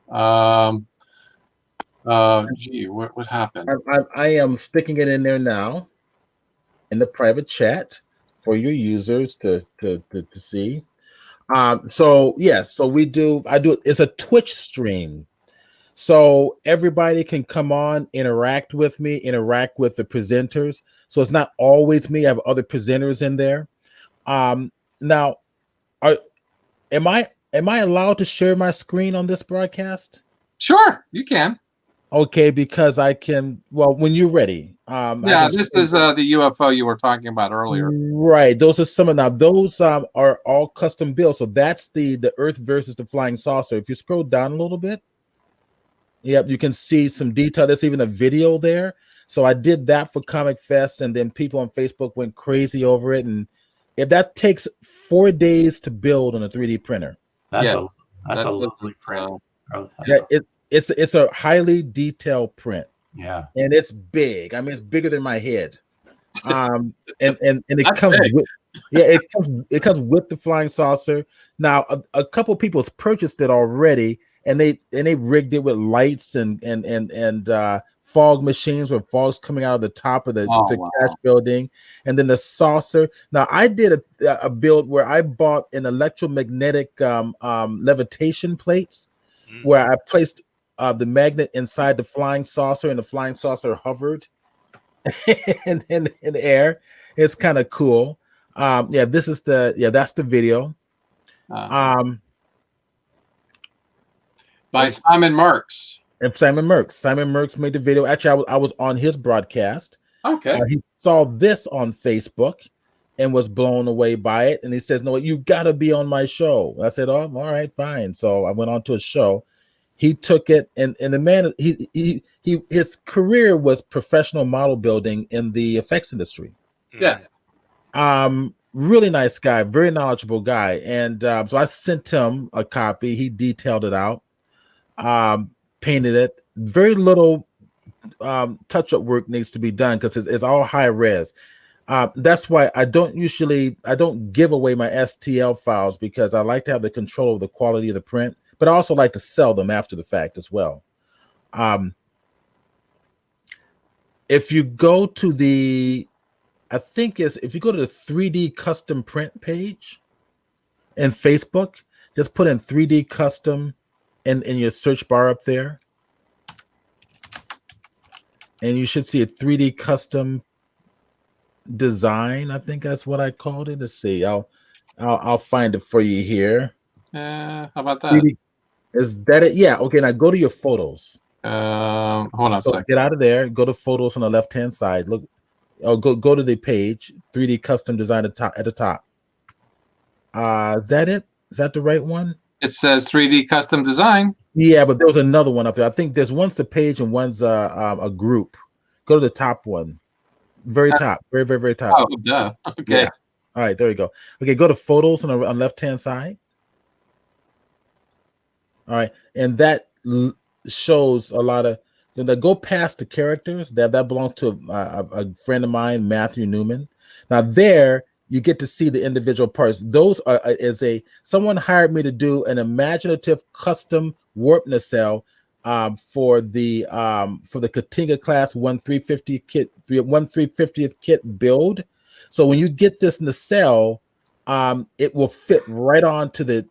Gee, what happened? I am sticking it in there now in the private chat for your users to see. So I do it. It's a Twitch stream. So everybody can come on, interact with me, interact with the presenters. So it's not always me. I have other presenters in there. Now, am I allowed to share my screen on this broadcast? Sure, you can. Okay, because I can. Well, when you're ready. This is the UFO you were talking about earlier. Right. Those are some of those are all custom built. So that's the Earth versus the flying saucer. If you scroll down a little bit. Yep, you can see some detail. There's even a video there. So I did that for Comic Fest, and then people on Facebook went crazy over it. And if that takes 4 days to build on a 3D printer. That's a lovely print. It's a highly detailed print. Yeah, and it's big. I mean, it's bigger than my head. And it comes with it comes with the flying saucer. Now, a couple people have purchased it already. And they rigged it with lights and fog machines where fog's coming out of the top of the Wow. cash building, and then the saucer. Now I did a build where I bought an electromagnetic levitation plates where I placed the magnet inside the flying saucer, and the flying saucer hovered in the air. It's kind of cool. That's the video. By Simon Merckx. And Simon Merckx made the video. Actually, I was on his broadcast. Okay. He saw this on Facebook and was blown away by it. And he says, "No, you got to be on my show." I said, "Oh, all right, fine." So I went on to a show. He took it, and the man, his career was professional model building in the effects industry. Yeah. Really nice guy, very knowledgeable guy. And so I sent him a copy. He detailed it out. Painted it. Very little touch-up work needs to be done because it's all high res. That's why I don't give away my STL files, because I like to have the control of the quality of the print, but I also like to sell them after the fact as well. If you go to the 3D custom print page in Facebook, just put in 3D custom in your search bar up there, and you should see a 3D custom design. I think that's what I called it. Let's see. I'll find it for you here. How about that? 3D, is that it? Yeah. Okay. Now go to your photos. Hold on a second. Get out of there. Go to photos on the left-hand side. Look. Go to the page. 3D custom design at the top. Is that it? Is that the right one? It says 3D custom design. Yeah, but there was another one up there. I think there's one's the page and one's a group. Go to the top one. Very top. Very, very, very top. Oh, duh. Okay. Yeah. All right, there you go. Okay, go to photos on the left-hand side. All right, and that shows a lot of. Go past the characters. That belongs to a friend of mine, Matthew Newman. Now there you get to see the individual parts. Those are someone hired me to do an imaginative custom warp nacelle for the Katinga class 1/350 kit, 1/350th kit build. So when you get this nacelle, it will fit right onto the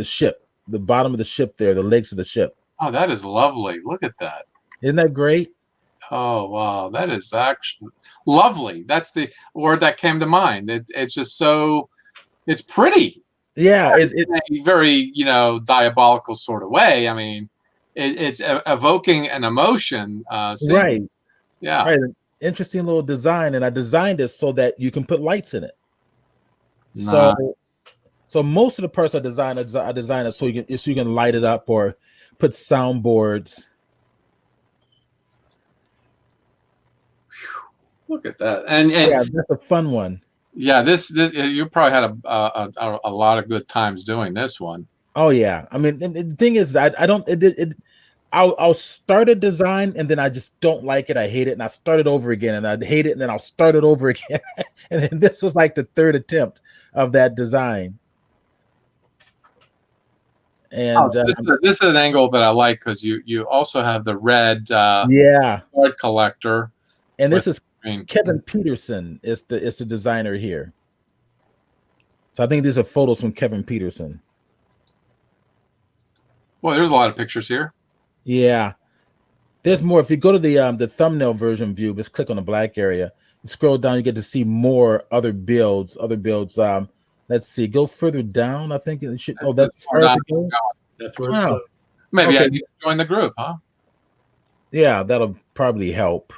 ship, the bottom of the ship there, the legs of the ship. Oh, that is lovely. Look at that. Isn't that great? Oh, wow. That is actually lovely. That's the word that came to mind. It's just so, it's pretty. Yeah. It's in a very, diabolical sort of way. I mean, it's evoking an emotion. Right. Yeah. Right. An interesting little design. And I designed it so that you can put lights in it. Nice. So most of the parts I designed it so you can light it up or put soundboards. Look at that, and yeah, that's a fun one. Yeah, this you probably had a lot of good times doing this one. Oh yeah, I mean, and the thing is, I'll start a design and then I just don't like it. I hate it, and I start it over again, and I hate it, and then I'll start it over again. And then this was like the third attempt of that design. And this is an angle that I like because you also have the red card collector, and this is Kevin Peterson is the designer here. So I think these are photos from Kevin Peterson. Well, there's a lot of pictures here. Yeah, there's more. If you go to the thumbnail version view, just click on the black area. You scroll down, you get to see more other builds. Let's see. Go further down. I think it should. Oh, that's as far as it goes. That's where it's going. Maybe I need to join the group, huh? Yeah, that'll probably help.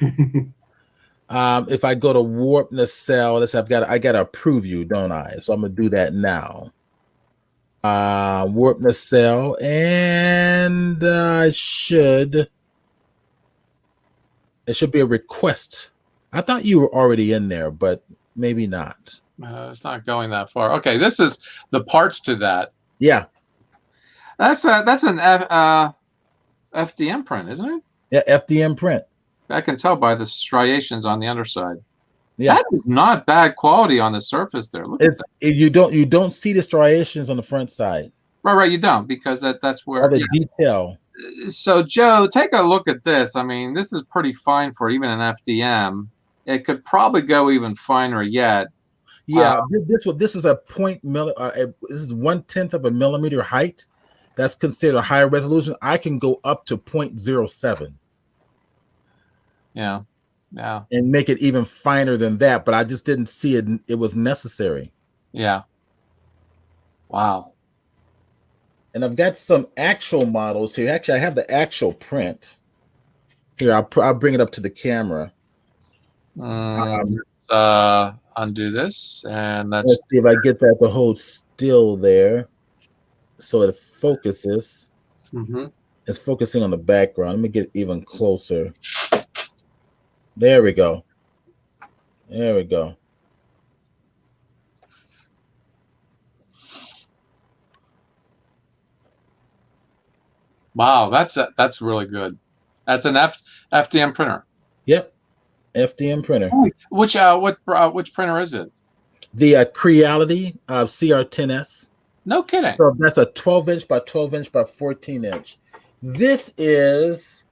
If I go to warp nacelle, I gotta approve you, don't I? So I'm gonna do that now. Warp nacelle, and it should be a request. I thought you were already in there, but maybe not. It's not going that far. Okay, this is the parts to that. Yeah, that's an FDM print, isn't it? Yeah, FDM print. I can tell by the striations on the underside. Yeah, that is not bad quality on the surface there. Look at that. You don't see the striations on the front side. Right. You don't, because that's where the detail. So Joe, take a look at this. I mean, this is pretty fine for even an FDM. It could probably go even finer yet. Yeah, this is a this is 1/10 of a millimeter height. That's considered a higher resolution. I can go up to 0.07. Yeah. And make it even finer than that, but I just didn't see it was necessary. Yeah. Wow. And I've got some actual models here. Actually, I have the actual print. Here, I'll bring it up to the camera. Let's undo this, and Let's see if I get that to hold still there so it focuses. Mm-hmm. It's focusing on the background. Let me get even closer. There we go. There we go. Wow, that's really good. That's an FDM printer. Yep, FDM printer. Which printer is it? The Creality CR10S. No kidding. So that's a 12-inch by 12-inch by 14-inch. This is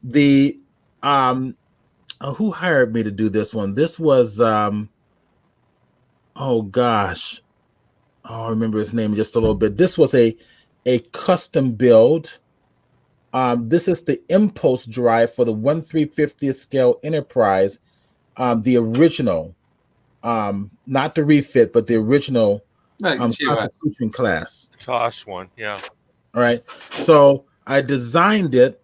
the who hired me to do this one? This was oh gosh. Oh, I remember his name just a little bit. This was a custom build. This is the impulse drive for the 1/350th scale Enterprise, the original, not the refit, but the original Constitution class. Toss one, yeah. All right. So I designed it.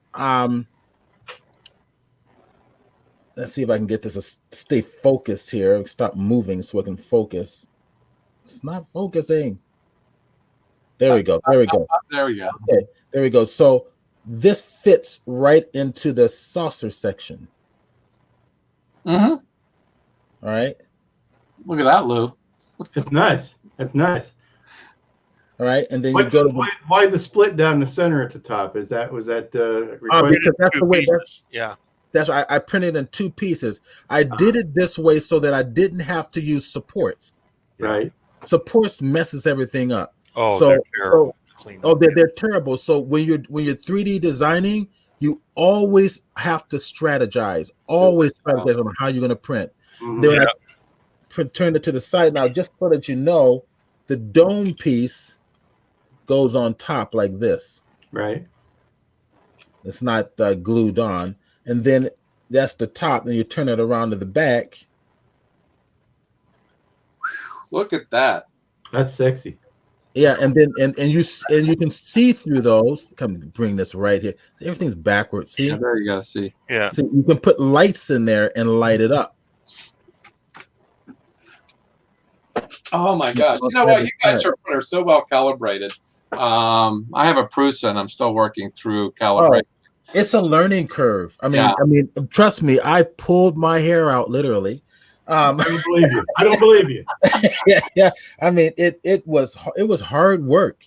Let's see if I can get this to stay focused here. Stop moving so I can focus. It's not focusing. There we go. There we go. There we go. Okay. There we go. So this fits right into the saucer section. Mm-hmm. All right. Look at that, Lou. It's nice. That's nice. All right, and then you go to why the split down the center at the top? Was that because that's the way. That's why I printed in two pieces. I did it this way so that I didn't have to use supports. Right. Supports messes everything up. Oh, so, they're terrible. They're terrible. So when you're 3D designing, you always have to strategize. Always strategize on how you're going to print. Mm-hmm. Then I turn it to the side now, just so that you know, the dome piece goes on top like this. Right. It's not glued on. And then that's the top. Then you turn it around to the back. Look at that. That's sexy. Yeah, and then and you can see through those. Come bring this right here. Everything's backwards. See? Yeah, there you go. See. Yeah. See, you can put lights in there and light it up. Oh my gosh! You know what? You guys are so well calibrated. I have a Prusa, and I'm still working through calibrating. It's a learning curve. I mean, trust me. I pulled my hair out literally. I don't believe you. I don't believe you. Yeah. I mean, it was hard work.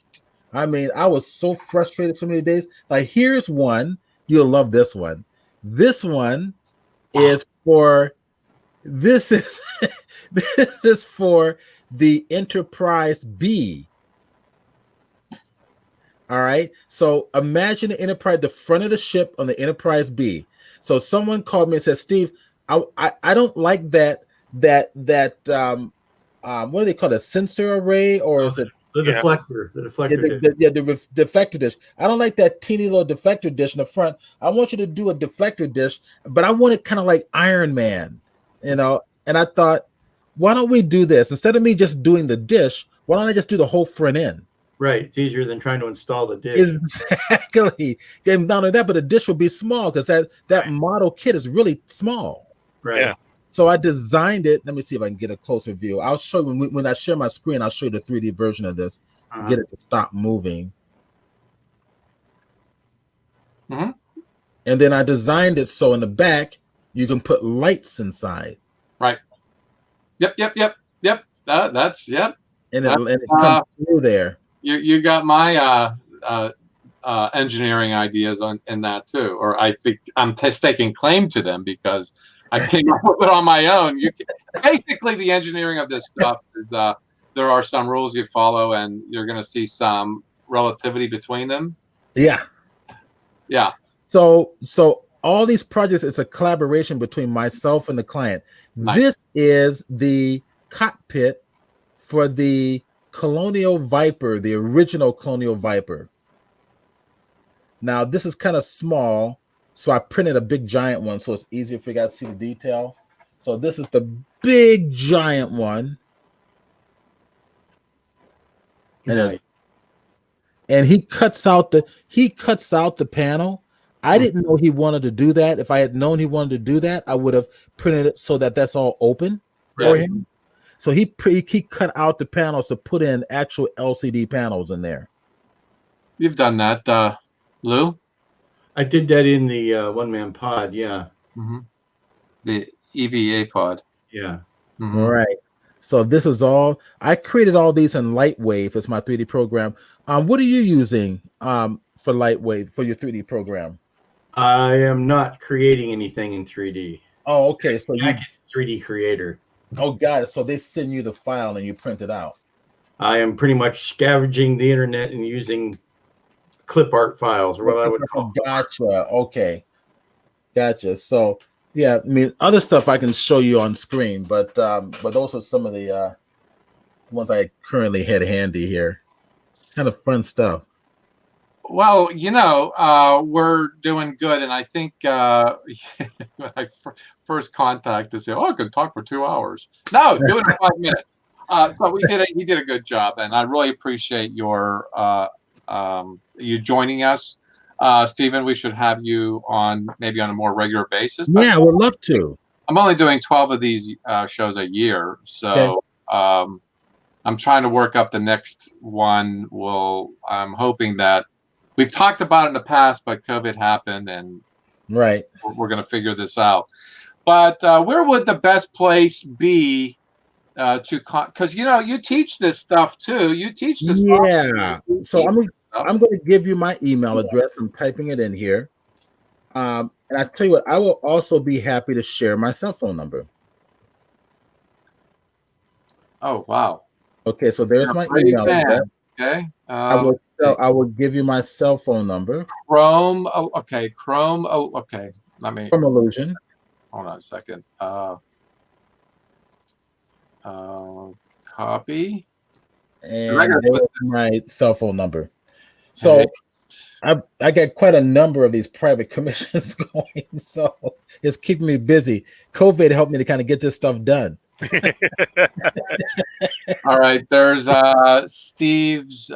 I mean, I was so frustrated so many days. Like, here's one. You'll love this one. This one is for. This is for the Enterprise B. All right. So imagine the Enterprise, the front of the ship on the Enterprise B. So someone called me and said, Steve, I don't like that what do they call it? A sensor array, or is it the deflector? The deflector. The deflector dish. I don't like that teeny little deflector dish in the front. I want you to do a deflector dish, but I want it kind of like Iron Man, And I thought, why don't we do this instead of me just doing the dish? Why don't I just do the whole front end? Right. It's easier than trying to install the dish. Exactly. And not only that, but the dish will be small because that model kit is really small. Right. Yeah. So I designed it. Let me see if I can get a closer view. I'll show you when I share my screen. I'll show you the 3D version of this. Get it to stop moving. Mm-hmm. And then I designed it so in the back you can put lights inside. Right. Yep. That's yep. And it comes through there. You got my engineering ideas in that too, or I think I'm taking claim to them because I came up with it on my own. Basically, the engineering of this stuff is there are some rules you follow, and you're going to see some relativity between them. Yeah. Yeah. So all these projects, it's a collaboration between myself and the client. Nice. This is the cockpit for the Colonial Viper, the original Colonial Viper. Now this is kind of small, so I printed a big giant one, so it's easier for you guys to see the detail. So this is the big giant one, and he cuts out the panel. I didn't know he wanted to do that. If I had known he wanted to do that, I would have printed it so that that's all open for him. So he cut out the panels to put in actual LCD panels in there. You've done that, Lou? I did that in the one-man pod. Yeah. Mm-hmm. The EVA pod. Yeah. Mm-hmm. All right. So this is all I created. All these in Lightwave. It's my 3D program. What are you using for Lightwave for your 3D program? I am not creating anything in 3D. Oh, okay. So you 3D creator. Oh, got it. So they send you the file and you print it out. I am pretty much scavenging the internet and using clip art files, or what I would call. Gotcha. Okay. Gotcha. So yeah, I mean, other stuff I can show you on screen, but those are some of the ones I currently had handy here. Kind of fun stuff. Well, we're doing good, and I think when I first contacted, say, "Oh, I could talk for 2 hours." No, do it in 5 minutes. So he did a good job, and I really appreciate your you joining us, Stephen. We should have you on maybe on a more regular basis. Yeah, I would love to. I'm only doing 12 of these shows a year, so I'm trying to work up the next one. I'm hoping that. We've talked about it in the past, but COVID happened, and we're going to figure this out. But where would the best place be because you teach this stuff too. You teach this. Yeah. So I'm going to give you my email address. I'm typing it in here. And I tell you what, I will also be happy to share my cell phone number. Oh wow. Okay, so there's my email address. Okay. I will give you my cell phone number. Chrome. Oh, okay. Chrome. Oh, okay. Let me. From Illusion. Hold on a second. Copy. And there's my cell phone number. So I got quite a number of these private commissions going. So it's keeping me busy. COVID helped me to kind of get this stuff done. All right, there's Steve's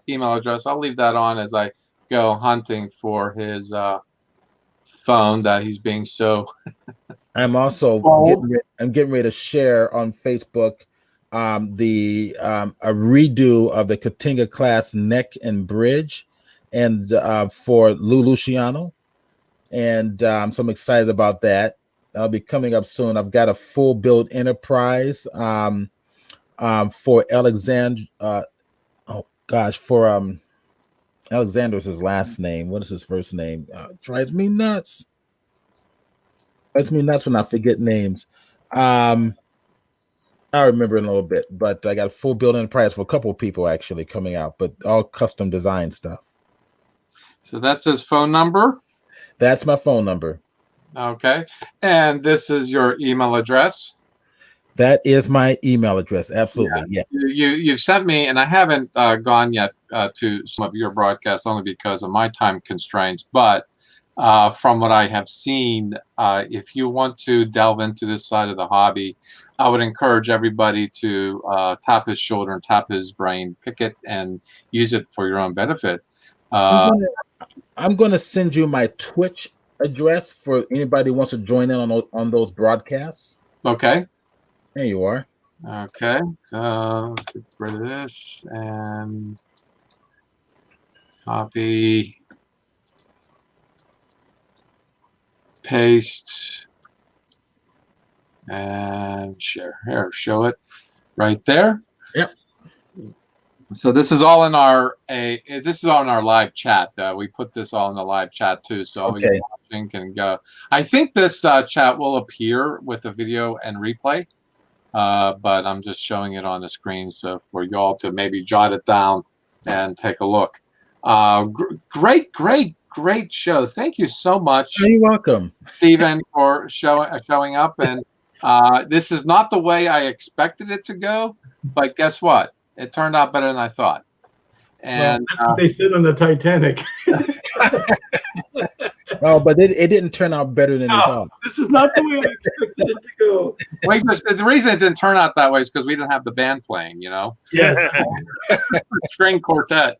email address. I'll leave that on as I go hunting for his phone that he's being so. I'm also getting ready to share on Facebook a redo of the Katinga class neck and bridge, and for Lou Luciano, and so I'm excited about that. I'll be coming up soon. I've got a full build enterprise for Alexander. Alexander's his last name. What is his first name? Drives me nuts. Drives me nuts when I forget names. I'll remember in a little bit, but I got a full build enterprise for a couple of people actually coming out, but all custom design stuff. So that's his phone number? That's my phone number. Okay. And this is your email address? That is my email address. Absolutely. Yeah. Yes. You've sent me, and I haven't gone yet to some of your broadcasts only because of my time constraints. But from what I have seen, if you want to delve into this side of the hobby, I would encourage everybody to tap his shoulder and tap his brain, pick it, and use it for your own benefit. I'm going to send you my Twitch address for anybody who wants to join in on those broadcasts. Okay. There you are. Okay. So let's get rid of this and copy, paste, and share. Here, show it right there. Yep. So this is all in our live chat. We put this all in the live chat too, so you're watching can go. I think this chat will appear with the video and replay, but I'm just showing it on the screen so for y'all to maybe jot it down and take a look. Great great show. Thank you so much, You're welcome. Stephen, for showing up. And this is not the way I expected it to go, but guess what? It turned out better than I thought. And that's what they said on the Titanic. Oh, but it didn't turn out better than they thought. This is not the way I expected it to go. wait, the reason it didn't turn out that way is because we didn't have the band playing, Yes. string quartet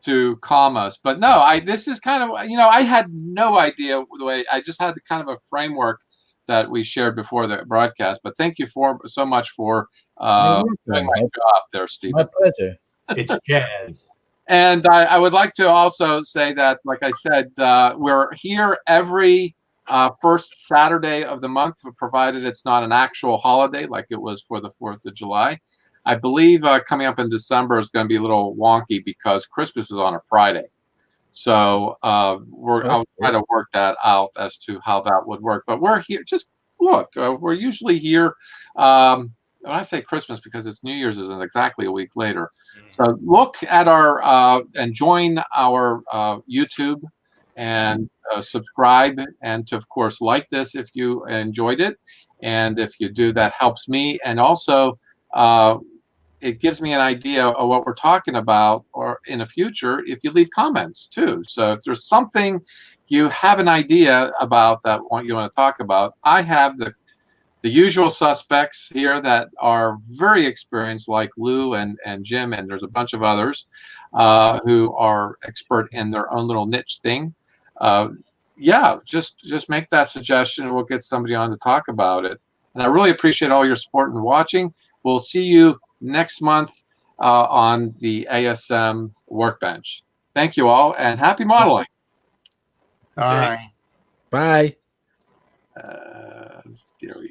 to calm us. But no, this is kind of, I had no idea the way. I just had kind of a framework that we shared before the broadcast. But thank you so much for doing my job there, Stephen. My pleasure. It's jazz. And I would like to also say that, like I said, we're here every first Saturday of the month, provided it's not an actual holiday like it was for the 4th of July. I believe coming up in December is going to be a little wonky because Christmas is on a Friday. So I'll try to work that out as to how that would work. But we're here. Just look, we're usually here. When I say Christmas, because it's New Year's isn't exactly a week later. So look at our and join our YouTube and subscribe, and to, of course, like this if you enjoyed it. And if you do, that helps me. And also, it gives me an idea of what we're talking about or in the future if you leave comments too. So if there's something you have an idea about that you want to talk about, I have the usual suspects here that are very experienced, like Lou and Jim, and there's a bunch of others who are expert in their own little niche thing. Yeah, just make that suggestion and we'll get somebody on to talk about it. And I really appreciate all your support and watching. We'll see you next month on the ASM Workbench. Thank you all, and happy modeling. All right. Bye. There we